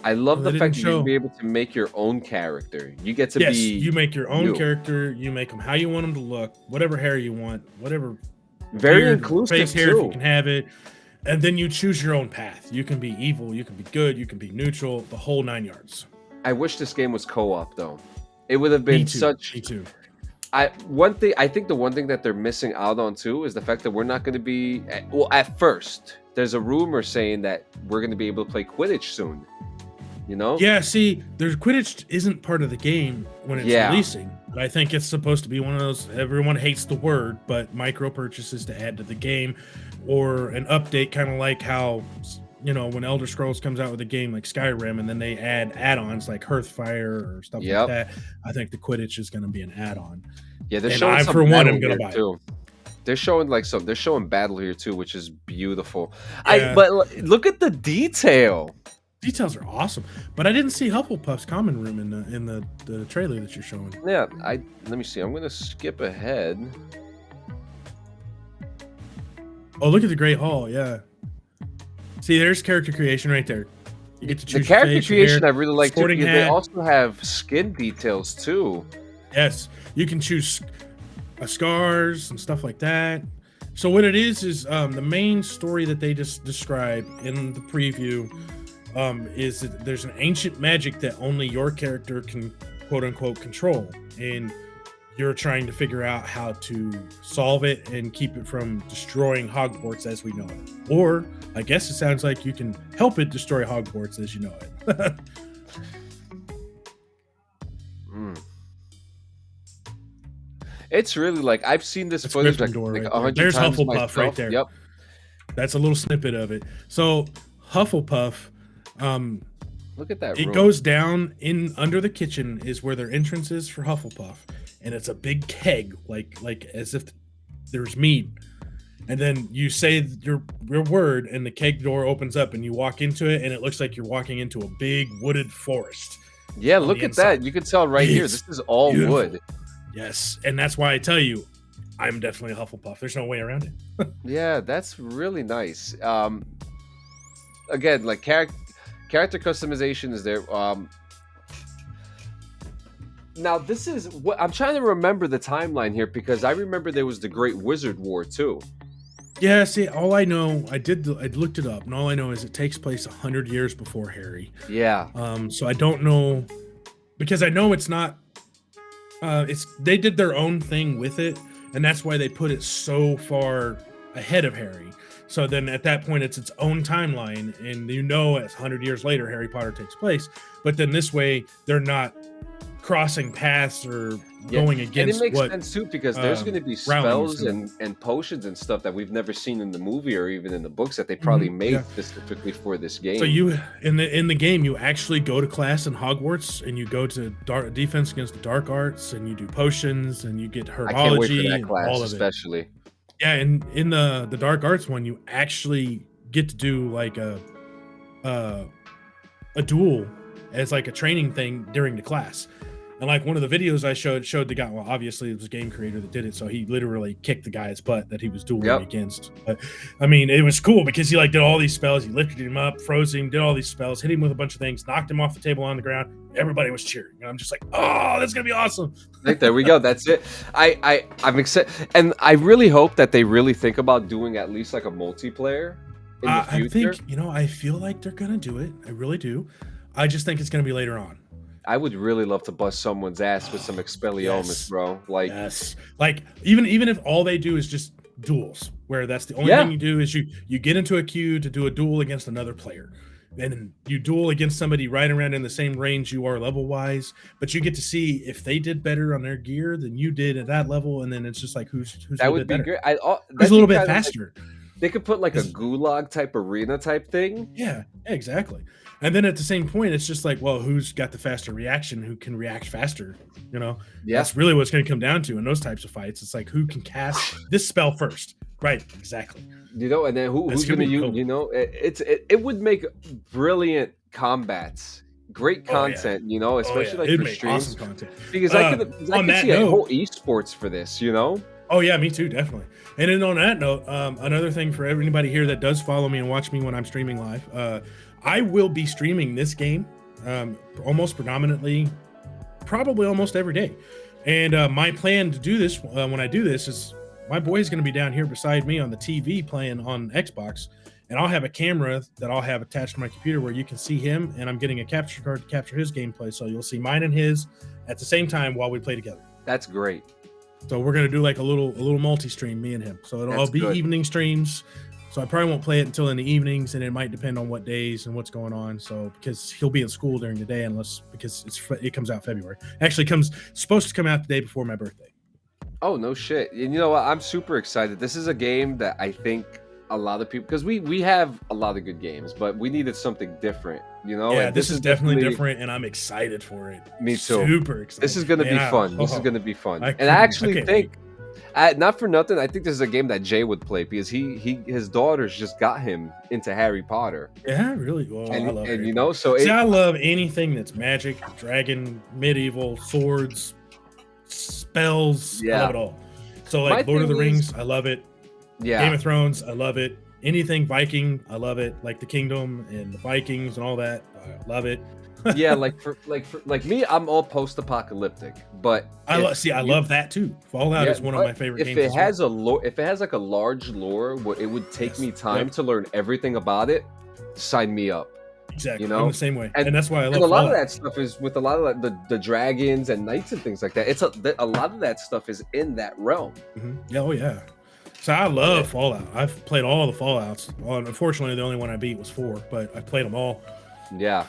G: I love the fact that you'll be able to make your own character. You get to be...
H: you make your own character. You make them how you want them to look, whatever hair you want, whatever...
G: Very inclusive,
H: face hair, if you can have it. And then you choose your own path. You can be evil, you can be good, you can be neutral, the whole 9 yards.
G: I wish this game was co-op, though. It would have been such...
H: Me too.
G: I think the one thing that they're missing out on, too, is the fact that we're not going to be... Well, at first, there's a rumor saying that we're going to be able to play Quidditch soon.
H: Yeah, see, there's Quidditch isn't part of the game when it's releasing. But I think it's supposed to be one of those, everyone hates the word, but micro purchases to add to the game, or an update, kind of like how, when Elder Scrolls comes out with a game like Skyrim, and then they add add-ons like Hearthfire or stuff like that. I think the Quidditch is going to be an add-on.
G: Yeah, they're showing some I'm going to buy too. They're showing they're showing battle here too, which is beautiful.
H: Yeah.
G: But look at the detail.
H: Details are awesome, but I didn't see Hufflepuff's common room in the trailer that you're showing.
G: Yeah, let me see. I'm gonna skip ahead.
H: Oh, look at the Great Hall. Yeah. See, there's character creation right there. You get to choose
G: the character
H: face,
G: creation. I really like too. They
H: hat.
G: also have skin details too.
H: Yes, you can choose scars and stuff like that. So what it is the main story that they just describe in the preview. Is that there's an ancient magic that only your character can quote unquote control, and you're trying to figure out how to solve it and keep it from destroying Hogwarts as we know it. Or I guess it sounds like you can help it destroy Hogwarts as you know it.
G: It's really like I've seen this footage like 100
H: There's
G: times
H: Hufflepuff
G: myself.
H: right there.
G: Yep.
H: That's a little snippet of it. So Hufflepuff,
G: look at that.
H: It
G: room.
H: goes down in under the kitchen is where their entrance is for Hufflepuff, and it's a big keg, like as if there's mead. And then you say your word, and the keg door opens up, and you walk into it, and it looks like you're walking into a big wooded forest.
G: Yeah, look at that. You can tell right here. This is all wood.
H: Yes, and that's why I tell you, I'm definitely a Hufflepuff. There's no way around it.
G: Yeah, that's really nice. Again, like character customization is there. Now this is what I'm trying to remember the timeline here, because I remember there was the Great Wizard War too.
H: Yeah, see, all I know, I looked it up, and all I know is it takes place 100 years before Harry.
G: Yeah.
H: So I don't know, because I know it's not. They did their own thing with it, and that's why they put it so far ahead of Harry. So then at that point, it's its own timeline, and as 100 years later, Harry Potter takes place. But then this way, they're not crossing paths or going against.
G: And it makes
H: what,
G: sense too, because there's going to be spells and potions and stuff that we've never seen in the movie or even in the books that they probably made specifically for this game.
H: So you in the game, you actually go to class in Hogwarts and you go to defense against the dark arts and you do potions and you get herbology. I can't wait for that class, all of
G: especially.
H: It. Yeah, and in the dark arts one, you actually get to do like a duel as like a training thing during the class. And like one of the videos I showed the guy, well, obviously it was a game creator that did it, so he literally kicked the guy's butt that he was dueling against. But I mean, it was cool because he like did all these spells, he lifted him up, froze him, did all these spells, hit him with a bunch of things, knocked him off the table on the ground. Everybody was cheering. And I'm just like, oh, that's gonna be awesome.
G: Like, there we go. That's it. I'm excited, and I really hope that they really think about doing at least like a multiplayer in the future.
H: I think, I feel like they're gonna do it. I really do. I just think it's gonna be later on.
G: I would really love to bust someone's ass with some Expelliarmus, bro. Like,
H: like even if all they do is just duels, where that's the only thing you do is you get into a queue to do a duel against another player, and then you duel against somebody right around in the same range you are level wise, but you get to see if they did better on their gear than you did at that level, and then it's just like who's
G: that would be
H: better.
G: Great.
H: Who's a little bit faster.
G: They could put like a gulag type arena type thing.
H: Yeah, exactly. And then at the same point, it's just like, well, who's got the faster reaction? Who can react faster? That's really what it's going to come down to in those types of fights. It's like, who can cast this spell first? Right, exactly.
G: And then who's going to use? Cool. It would make brilliant combats, great content. Especially like for streams. Awesome content. Because I could see a whole esports for this.
H: Oh yeah, me too, definitely. And then on that note, another thing for anybody here that does follow me and watch me when I'm streaming live, I will be streaming this game almost predominantly, probably almost every day. And my plan to do this when I do this is my boy's going to be down here beside me on the TV playing on Xbox, and I'll have a camera that I'll have attached to my computer where you can see him, and I'm getting a capture card to capture his gameplay, so you'll see mine and his at the same time while we play together.
G: That's great.
H: So we're gonna do like a little multi-stream, me and him. So it'll all be evening streams. So I probably won't play it until in the evenings, and it might depend on what days and what's going on. So because he'll be in school during the day, because it comes out February. Actually, supposed to come out the day before my birthday.
G: Oh no shit! And you know what? I'm super excited. This is a game that I think a lot of people, because we have a lot of good games, but we needed something different.
H: Yeah, this is definitely different, and I'm excited for it.
G: Me too.
H: Super excited.
G: This is gonna be fun. This is gonna be fun. I actually think, not for nothing, I think this is a game that Jay would play because his daughters just got him into Harry Potter.
H: Yeah, really. Well, I love Harry
G: Potter.
H: I love anything that's magic, dragon, medieval, swords, spells. Yeah. I love it all. So like Lord of the Rings, I love it. Yeah. Game of Thrones, I love it. Anything Viking, I love it. Like the Kingdom and the Vikings and all that, I love it.
G: Yeah, like for me, I'm all post-apocalyptic, but
H: I love that too. Fallout is one of my favorite games.
G: If it has a lore, if it has like a large lore, where it would take me time to learn everything about it, sign me up.
H: Exactly, I'm the same way, and that's why I love.
G: And a lot of that stuff is with a lot of the dragons and knights and things like that. It's a lot of that stuff is in that realm.
H: Mm-hmm. Yeah, oh yeah. So I love Fallout. I've played all the Fallouts. Unfortunately, the only one I beat was 4, but I played them all.
G: Yeah.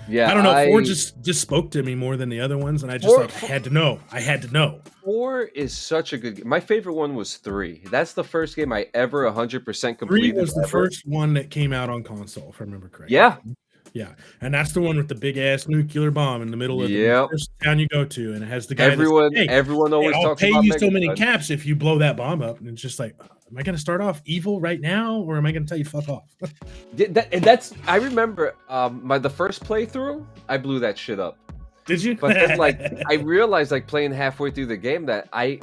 G: Yeah.
H: I don't know. 4 just spoke to me more than the other ones, and I just had to know. I had to know.
G: 4 is such a good game. My favorite one was 3. That's the first game I ever 100% completed.
H: 3 was the first one that came out on console, if I remember correctly.
G: Yeah.
H: Yeah, and that's the one with the big ass nuclear bomb in the middle of the first town you go to, and it has the guy.
G: Everyone always talks about.
H: I'll pay you so many caps if you blow that bomb up, and it's just like, am I going to start off evil right now, or am I going to tell you fuck off?
G: That's. I remember the first playthrough, I blew that shit up.
H: Did you?
G: But then, I realized, playing halfway through the game, that I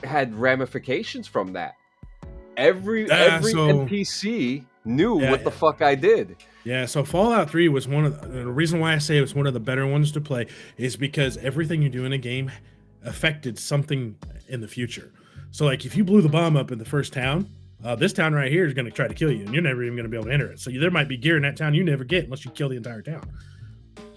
G: had ramifications from that. Every NPC knew what the fuck I did.
H: Yeah, so Fallout 3 was the reason why I say it was one of the better ones to play is because everything you do in a game affected something in the future. So like if you blew the bomb up in the first town, this town right here is going to try to kill you, and you're never even going to be able to enter it. So there might be gear in that town you never get unless you kill the entire town.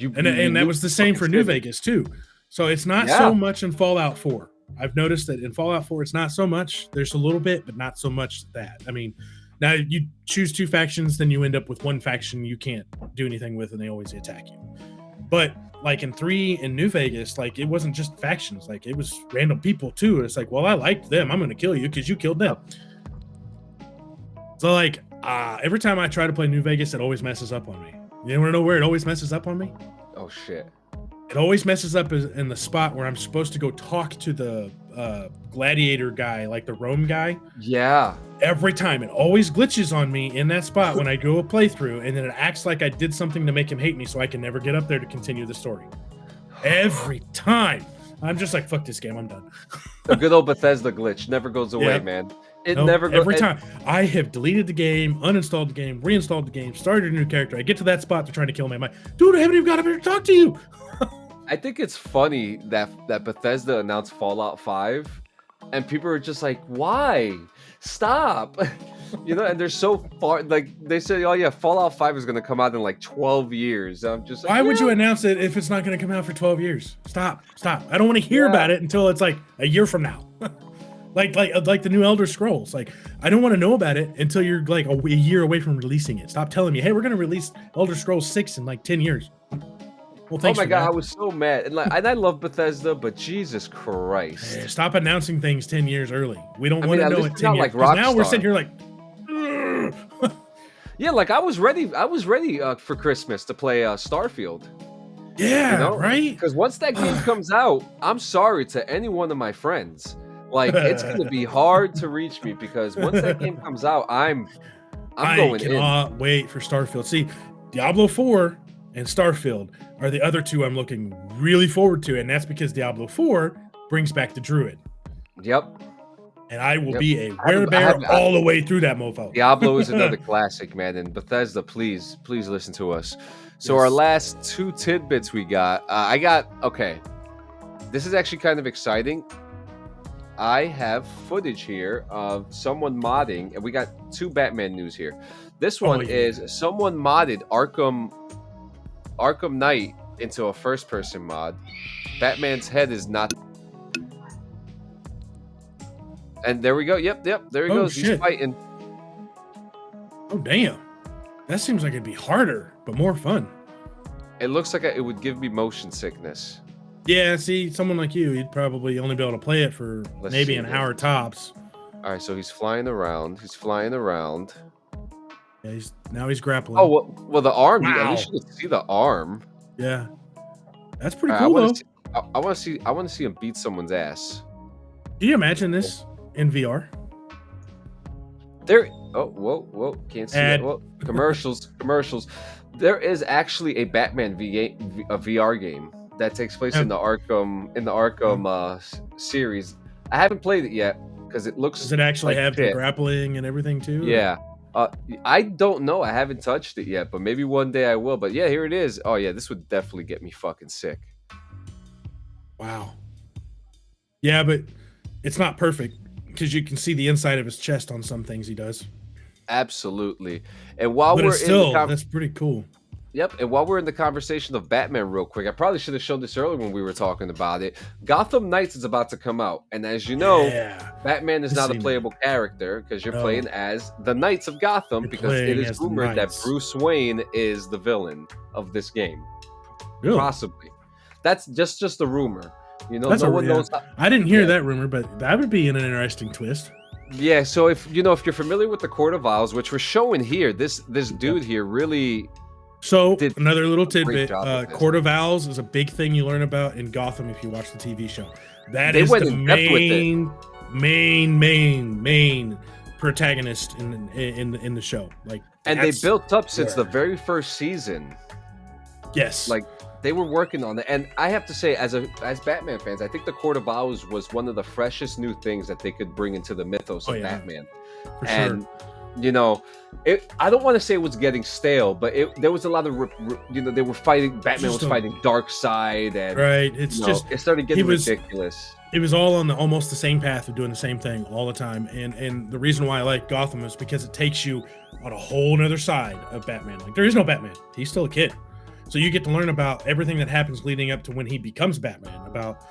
H: And that was the same for New Vegas too. So it's not so much in Fallout 4. I've noticed that in Fallout 4 it's not so much. There's a little bit, but not so much that. I mean, now you choose 2 factions, then you end up with one faction you can't do anything with, and they always attack you. But like in 3 in New Vegas, like it wasn't just factions, like it was random people too. It's like, well, I liked them, I'm gonna kill you because you killed them. So like every time I try to play New Vegas, it always messes up on me. You want to know where it always messes up on me?
G: Oh shit!
H: It always messes up in the spot where I'm supposed to go talk to the gladiator guy, like the Rome guy.
G: Yeah.
H: Every time it always glitches on me in that spot when I go a playthrough, and then it acts like I did something to make him hate me, so I can never get up there to continue the story. Every time. I'm just like, fuck this game, I'm done.
G: The good old Bethesda glitch never goes away, man. It never goes.
H: Every time. I have deleted the game, uninstalled the game, reinstalled the game, started a new character. I get to that spot, they're trying to kill me. I'm like, dude, I haven't even got up here to talk to you.
G: I think it's funny that Bethesda announced Fallout 5, and people are just like, why? Stop. You know, and they're so far, like, they say, oh yeah, Fallout 5 is going to come out in like 12 years. I'm just like,
H: why would you announce it if it's not going to come out for 12 years? Stop. I don't want to hear about it until it's like a year from now. like the new Elder Scrolls. Like, I don't want to know about it until you're like a year away from releasing it. Stop telling me, hey, we're going to release Elder Scrolls 6 in like 10 years. Well,
G: oh my god, I was so mad. And like, and I love Bethesda, but Jesus Christ.
H: Hey, stop announcing things 10 years early. We don't want to know it 10 years.
G: Like
H: now we're sitting here like,
G: yeah, like I was ready for Christmas to play Starfield.
H: Yeah,
G: you know?
H: right?
G: Because once that game comes out, I'm sorry to any one of my friends. Like, it's going to be hard to reach me because once that game comes out, I'm going in. I cannot
H: wait for Starfield. See, Diablo 4 and Starfield are the other two I'm looking really forward to, and that's because Diablo 4 brings back the Druid.
G: Yep.
H: And I will be a werebear all the way through that mofo.
G: Diablo is another classic, man. And Bethesda, please listen to us. So our last 2 tidbits we got. Okay. This is actually kind of exciting. I have footage here of someone modding, and we got 2 Batman news here. This one is someone modded Arkham Knight into a first-person mod. Batman's head is not. And there we go. Yep. There he goes.
H: Shit.
G: He's fighting.
H: Oh, damn. That seems like it'd be harder, but more fun.
G: It looks like it would give me motion sickness.
H: Yeah, see, someone like you, you'd probably only be able to play it for maybe an hour tops.
G: All right, so he's flying around.
H: Yeah, now he's grappling.
G: Oh, well the arm. Wow. At least you can see the arm.
H: Yeah. That's pretty cool, though.
G: I want to see him beat someone's ass.
H: Can you imagine this in VR?
G: Whoa, can't see that. Whoa. Commercials. There is actually a Batman VR game that takes place in the Arkham series. I haven't played it yet because it looks.
H: Does it actually have the grappling and everything too?
G: Yeah. I don't know. I haven't touched it yet, but maybe one day I will. But yeah, here it is. Oh yeah, this would definitely get me fucking sick.
H: Wow. Yeah, but it's not perfect because you can see the inside of his chest on some things he does.
G: Absolutely. And while
H: that's pretty cool.
G: Yep. And while we're in the conversation of Batman real quick, I probably should have shown this earlier when we were talking about it. Gotham Knights is about to come out. And as you know, Batman is not a playable character because you're playing as the Knights of Gotham because it is rumored that Bruce Wayne is the villain of this game. Really? Possibly. That's just a rumor. You know, no one knows.
H: I didn't hear that rumor, but that would be an interesting twist.
G: Yeah, so if you're familiar with the Court of Owls, which we're showing here, this dude here really.
H: So another little tidbit: Court of Owls is a big thing you learn about in Gotham if you watch the TV show. That is the main protagonist in the show. Like,
G: and they built up since the very first season.
H: Yes,
G: like they were working on it, and I have to say, as Batman fans, I think the Court of Owls was one of the freshest new things that they could bring into the mythos of Batman.
H: For sure.
G: You know, I don't want to say it was getting stale, but there was a lot of, they were fighting. Batman was fighting Darkseid, and it started getting ridiculous.
H: It was all on almost the same path of doing the same thing all the time, and the reason why I like Gotham is because it takes you on a whole other side of Batman. Like, there is no Batman; he's still a kid, so you get to learn about everything that happens leading up to when he becomes Batman. About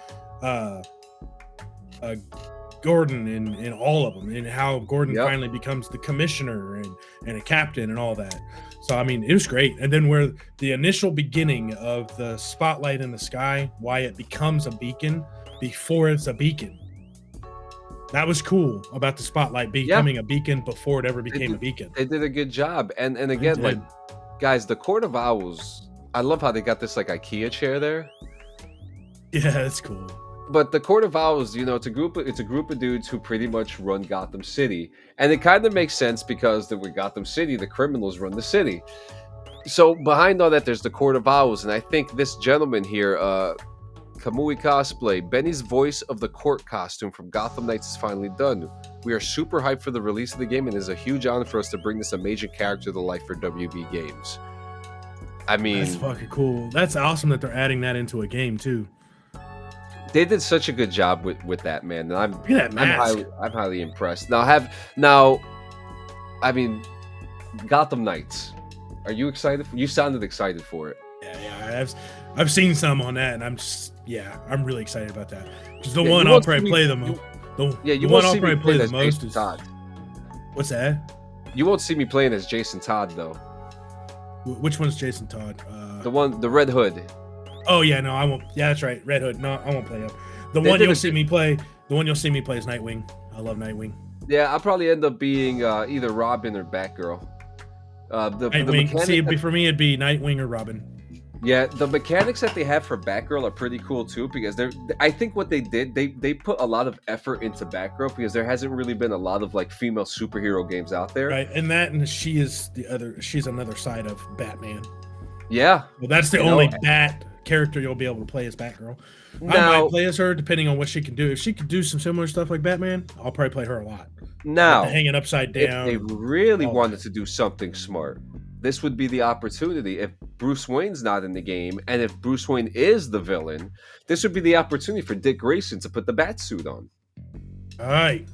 H: Gordon in all of them, and how Gordon finally becomes the commissioner and a captain and all that. So I mean, it was great. And then where the initial beginning of the spotlight in the sky, why it becomes a beacon before it's a beacon. That was cool about the spotlight becoming a beacon before it ever became a beacon.
G: They did a good job. And again, like, guys, the Court of Owls, I love how they got this like IKEA chair there.
H: Yeah, that's cool.
G: But the Court of Owls, you know, it's a group of dudes who pretty much run Gotham City. And it kind of makes sense because with Gotham City, the criminals run the city. So behind all that, there's the Court of Owls. And I think this gentleman here, Kamui Cosplay, Benny's voice of the court costume from Gotham Knights is finally done. We are super hyped for the release of the game, and it's a huge honor for us to bring this amazing character to life for WB Games. I mean,
H: that's fucking cool. That's awesome that they're adding that into a game too.
G: They did such a good job with that, man. And I'm highly impressed. I mean, Gotham Knights. Are you excited? You sounded excited for it.
H: Yeah. I've seen some on that, and I'm really excited about that. Because the one I'll probably play the most. The one I'll probably play the most is
G: Todd.
H: What's that?
G: You won't see me playing as Jason Todd though.
H: Which one's Jason Todd?
G: The Red Hood.
H: Oh yeah, no, I won't. Yeah, that's right, Red Hood. No, I won't play him. The one you'll see me play is Nightwing. I love Nightwing.
G: Yeah, I'll probably end up being either Robin or Batgirl.
H: Nightwing. For me, it'd be Nightwing or Robin.
G: Yeah, the mechanics that they have for Batgirl are pretty cool too, because I think what they did, they put a lot of effort into Batgirl because there hasn't really been a lot of like female superhero games out there.
H: Right, and she's another side of Batman.
G: Yeah.
H: Well, that's the only Bat character you'll be able to play as Batgirl. I might play as her depending on what she can do. If she could do some similar stuff like Batman, I'll probably play her a lot.
G: Now,
H: like hanging upside down.
G: If they really wanted to do something smart, this would be the opportunity. If Bruce Wayne's not in the game, and if Bruce Wayne is the villain, this would be the opportunity for Dick Grayson to put the bat suit on.
H: All right.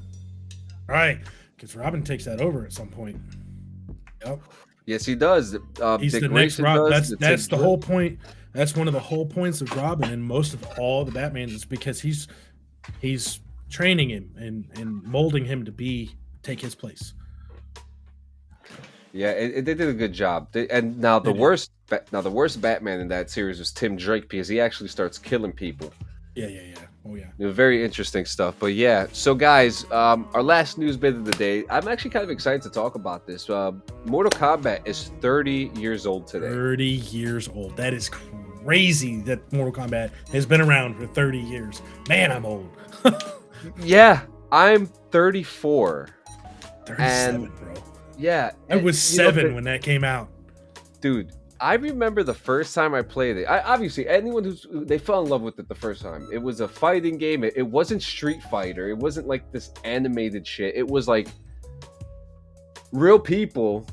H: Because Robin takes that over at some point. Yep.
G: Yes, he does.
H: He's
G: Dick
H: the
G: Grayson
H: next Robin.
G: does.
H: That's the whole point. That's one of the whole points of Robin and most of all the Batmans is because he's training him and molding him to take his place.
G: Yeah, they did a good job. The worst Batman in that series was Tim Drake because he actually starts killing people.
H: Yeah. Oh yeah.
G: Very interesting stuff. But yeah, so guys, our last news bit of the day. I'm actually kind of excited to talk about this. Mortal Kombat is 30 years old today. 30
H: years old. That is crazy that Mortal Kombat has been around for 30 years. Man, I'm old.
G: Yeah, I'm 34.
H: 37, bro.
G: Yeah.
H: I was 7 when that came out.
G: Dude, I remember the first time I played it. Obviously, anyone they fell in love with it the first time. It was a fighting game. It wasn't Street Fighter. It wasn't like this animated shit. It was like real people.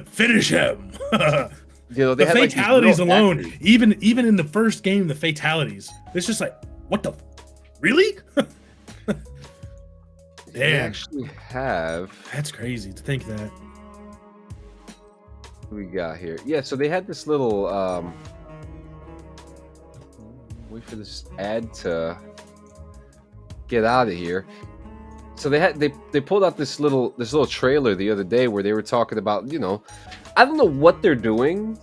H: Finish him.
G: They
H: the
G: had
H: fatalities
G: like
H: alone,
G: actors.
H: even in the first game, the fatalities. It's just like, what the? Really? Damn.
G: They actually have.
H: That's crazy to think that.
G: What we got here? Yeah, so they had this little wait for this ad to get out of here. So they pulled out this little trailer the other day where they were talking about, I don't know what they're doing.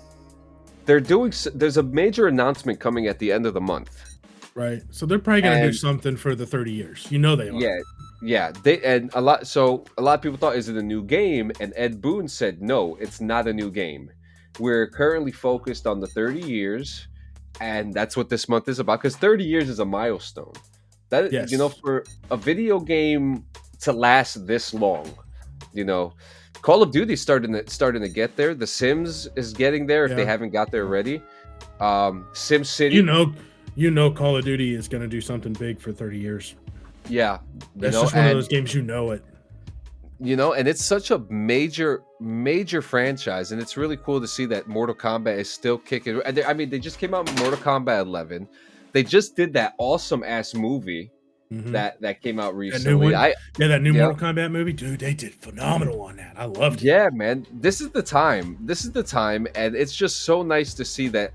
G: There's a major announcement coming at the end of the month.
H: Right. So they're probably going to do something for the 30 years. They are.
G: Yeah. A lot of people thought, is it a new game? And Ed Boon said, no, it's not a new game. We're currently focused on the 30 years, and that's what this month is about. Because 30 years is a milestone. That for a video game to last this long, Call of Duty starting to get there. The Sims is getting there if they haven't got there already. Sim City.
H: Call of Duty is going to do something big for 30 years.
G: Yeah.
H: That's just one of those games, it.
G: And it's such a major franchise, and it's really cool to see that Mortal Kombat is still kicking. I mean, they just came out with Mortal Kombat 11. They just did that awesome ass movie that came out recently.
H: That new Mortal Kombat movie, dude, they did phenomenal on that. I loved it.
G: Yeah, man. This is the time, and it's just so nice to see that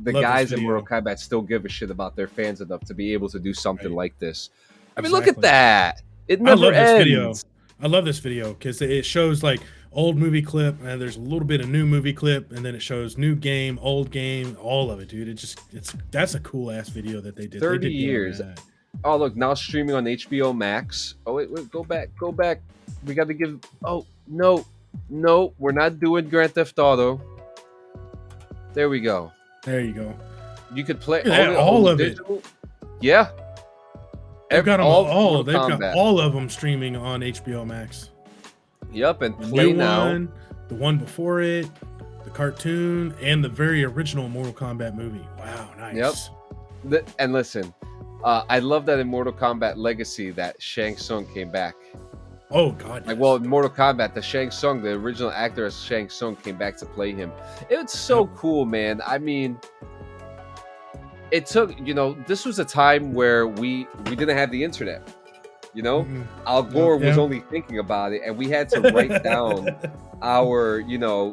G: the guys in Mortal Kombat still give a shit about their fans enough to be able to do something like this. I mean, look at that. It never ends.
H: Video. I love this video because it shows like old movie clip, and there's a little bit of new movie clip, and then it shows new game, old game, all of it, dude. That's a cool ass video that they did.
G: 30 years. Oh, look, now streaming on HBO Max. Oh, wait, go back. We got to give. Oh, no, we're not doing Grand Theft Auto. There we go.
H: There you go.
G: You could play
H: all of digital.
G: It. Yeah.
H: They've got them all. They've got all of them streaming on HBO Max.
G: Yep, and play now.
H: The one before it, the cartoon, and the very original Mortal Kombat movie. Wow, nice.
G: Yep. And listen, I love that in Mortal Kombat Legacy that Shang Tsung came back.
H: Oh God!
G: Like, well, in Mortal Kombat, the Shang Tsung, the original actor as Shang Tsung, came back to play him. It's so cool, man. I mean, it took, this was a time where we didn't have the internet. Al Gore was only thinking about it, and we had to write down our,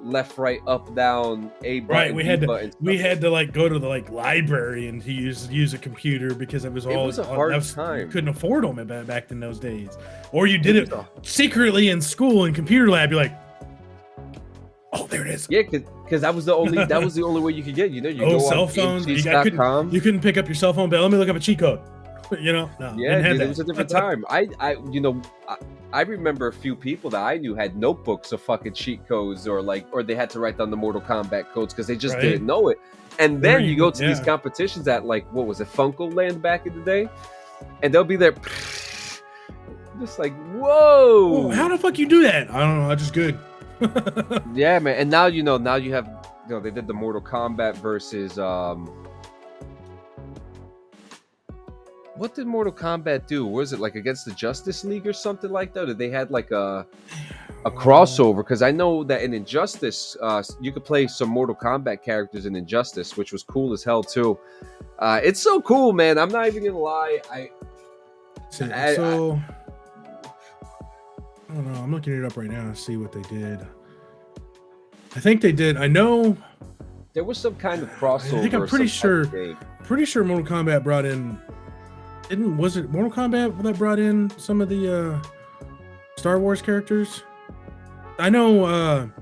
G: left, right, up, down, A button.
H: Right, we had to like go to the library and to use a computer because it was
G: a hard time.
H: You couldn't afford them back in those days, or you did it secretly in school in computer lab. You're like, oh, there it is.
G: Yeah, because that was the only way you could get. You go
H: cell phones. You couldn't pick up your cell phone, but let me look up a cheat code. No.
G: Yeah, dude, it was a different time. I remember a few people that I knew had notebooks of fucking cheat codes, or they had to write down the Mortal Kombat codes because they just didn't know it. And then you go to these competitions at what was it, Funko Land back in the day, and they'll be there, just like, whoa,
H: how the fuck you do that? I don't know. I just good.
G: Yeah, man. And now now you have they did the Mortal Kombat versus what did Mortal Kombat do? Was it against the Justice League or something like that? Or did they had a crossover? Because I know that in Injustice, you could play some Mortal Kombat characters in Injustice, which was cool as hell too. It's so cool, man. I'm not even gonna lie. I don't know. I'm looking it up right now to see what they did.
H: I think they did. I know
G: there was some kind of crossover.
H: I think I'm pretty sure Mortal Kombat brought in. Was it Mortal Kombat that brought in some of the Star Wars characters? I know.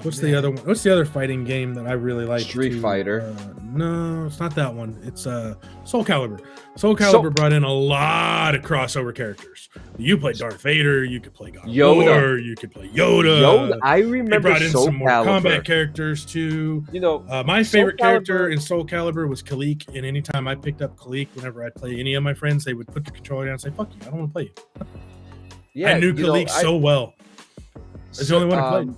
H: What's the other one? What's the other fighting game that I really like?
G: Street Fighter.
H: No, it's not that one. It's Soul Calibur. Soul Calibur brought in a lot of crossover characters. You play Darth Vader. You could play God of War. You could play Yoda.
G: I remember
H: they brought in
G: Soul
H: some more
G: Calibur.
H: combat characters too. My favorite character in Soul Calibur was Kalik. And anytime I picked up Kalik, whenever I'd play any of my friends, they would put the controller down and say, "Fuck you, I don't want to play you." Yeah, I knew Kalik so well. It's the only one I played.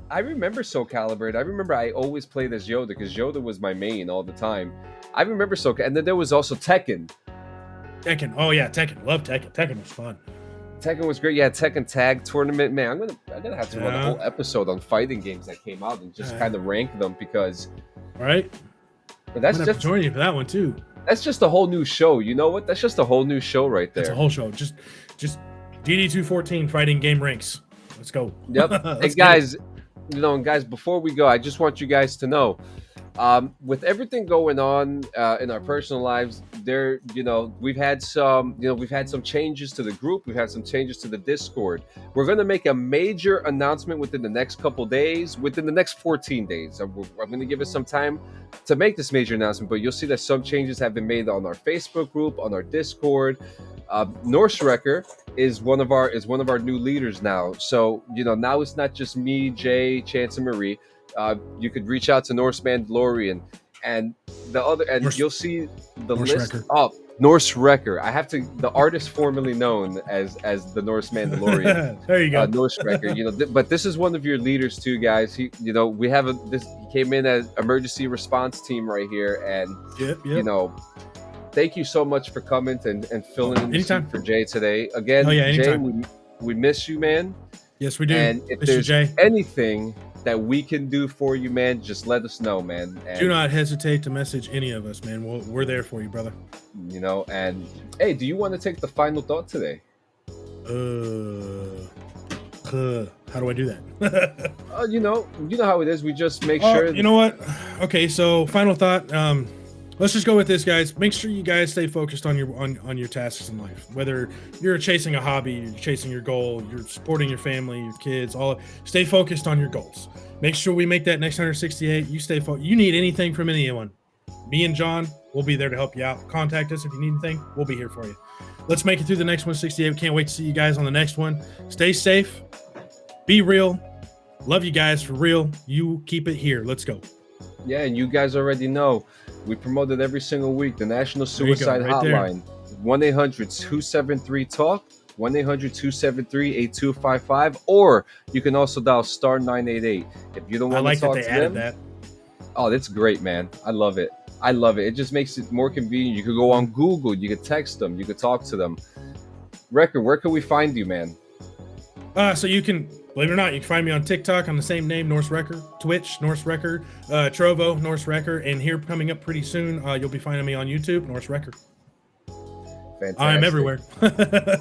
G: I remember Soul Calibur, and I remember I always played as Yoda because Yoda was my main all the time. I remember and then there was also Tekken.
H: Oh yeah, Tekken. Love Tekken. Tekken was fun.
G: Tekken was great. Yeah, Tekken Tag Tournament. Man, I'm gonna have to run a whole episode on fighting games that came out and just kind of rank them because.
H: Right.
G: But that's
H: just join you for that one too.
G: That's just a whole new show. You know what? That's just a whole new show right there.
H: It's a whole show. Just Dd214 fighting game ranks. Let's go.
G: Yep. Hey guys. Guys, before we go, I just want you guys to know, with everything going on in our personal lives, we've had some changes to the group. We've had some changes to the Discord. We're going to make a major announcement within the next couple days, within the next 14 days. I'm going to give us some time to make this major announcement, but you'll see that some changes have been made on our Facebook group, on our Discord. NorseRekkr is one of our new leaders now. So now it's not just me, Jay, Chance, and Marie. You could reach out to Norse Mandalorian and you'll see the list. NorseRekkr. I have to the artist formerly known as the Norse Mandalorian.
H: There you go.
G: NorseRekkr. But this is one of your leaders too, guys. He came in as emergency response team right here, and thank you so much for coming and filling in the seat for Jay today. Again, Jay, we miss you, man.
H: Yes, we do.
G: And if there's anything that we can do for you, man, just let us know, man. And,
H: do not hesitate to message any of us, man. We're there for you, brother.
G: And hey, do you want to take the final thought today?
H: How do I do that?
G: You know how it is. We just make sure.
H: You know what? Okay, so final thought. let's just go with this, guys. Make sure you guys stay focused on your tasks in life. Whether you're chasing a hobby, you're chasing your goal, you're supporting your family, your kids, stay focused on your goals. Make sure we make that next 168. You stay focused. You need anything from anyone, me and John, we'll be there to help you out. Contact us if you need anything. We'll be here for you. Let's make it through the next 168. Can't wait to see you guys on the next one. Stay safe. Be real. Love you guys for real. You keep it here. Let's go.
G: Yeah, and you guys already know we promote it every single week. The National Suicide Hotline, 1-800-273-TALK, 1-800-273-8255, or you can also dial *988 if you don't want to talk to them. That. Oh, that's great, man. I love it. I love it. It just makes it more convenient. You could go on Google. You could text them. You could talk to them. Rekkr, where can we find you, man?
H: So you can, believe it or not, you can find me on TikTok on the same name, NorseRekkr, Twitch, NorseRekkr, Trovo, NorseRekkr, and here coming up pretty soon, you'll be finding me on YouTube, NorseRekkr.
G: Fantastic.
H: I'm everywhere.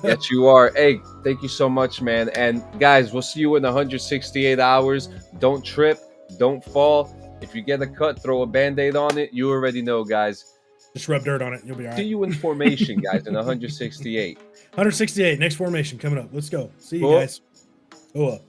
G: Yes, you are. Hey, thank you so much, man. And guys, we'll see you in 168 hours. Don't trip. Don't fall. If you get a cut, throw a Band-Aid on it. You already know, guys.
H: Just rub dirt on it. You'll be all right.
G: See you in formation, guys, in 168.
H: 168, next formation coming up. Let's go. See you guys. Go up.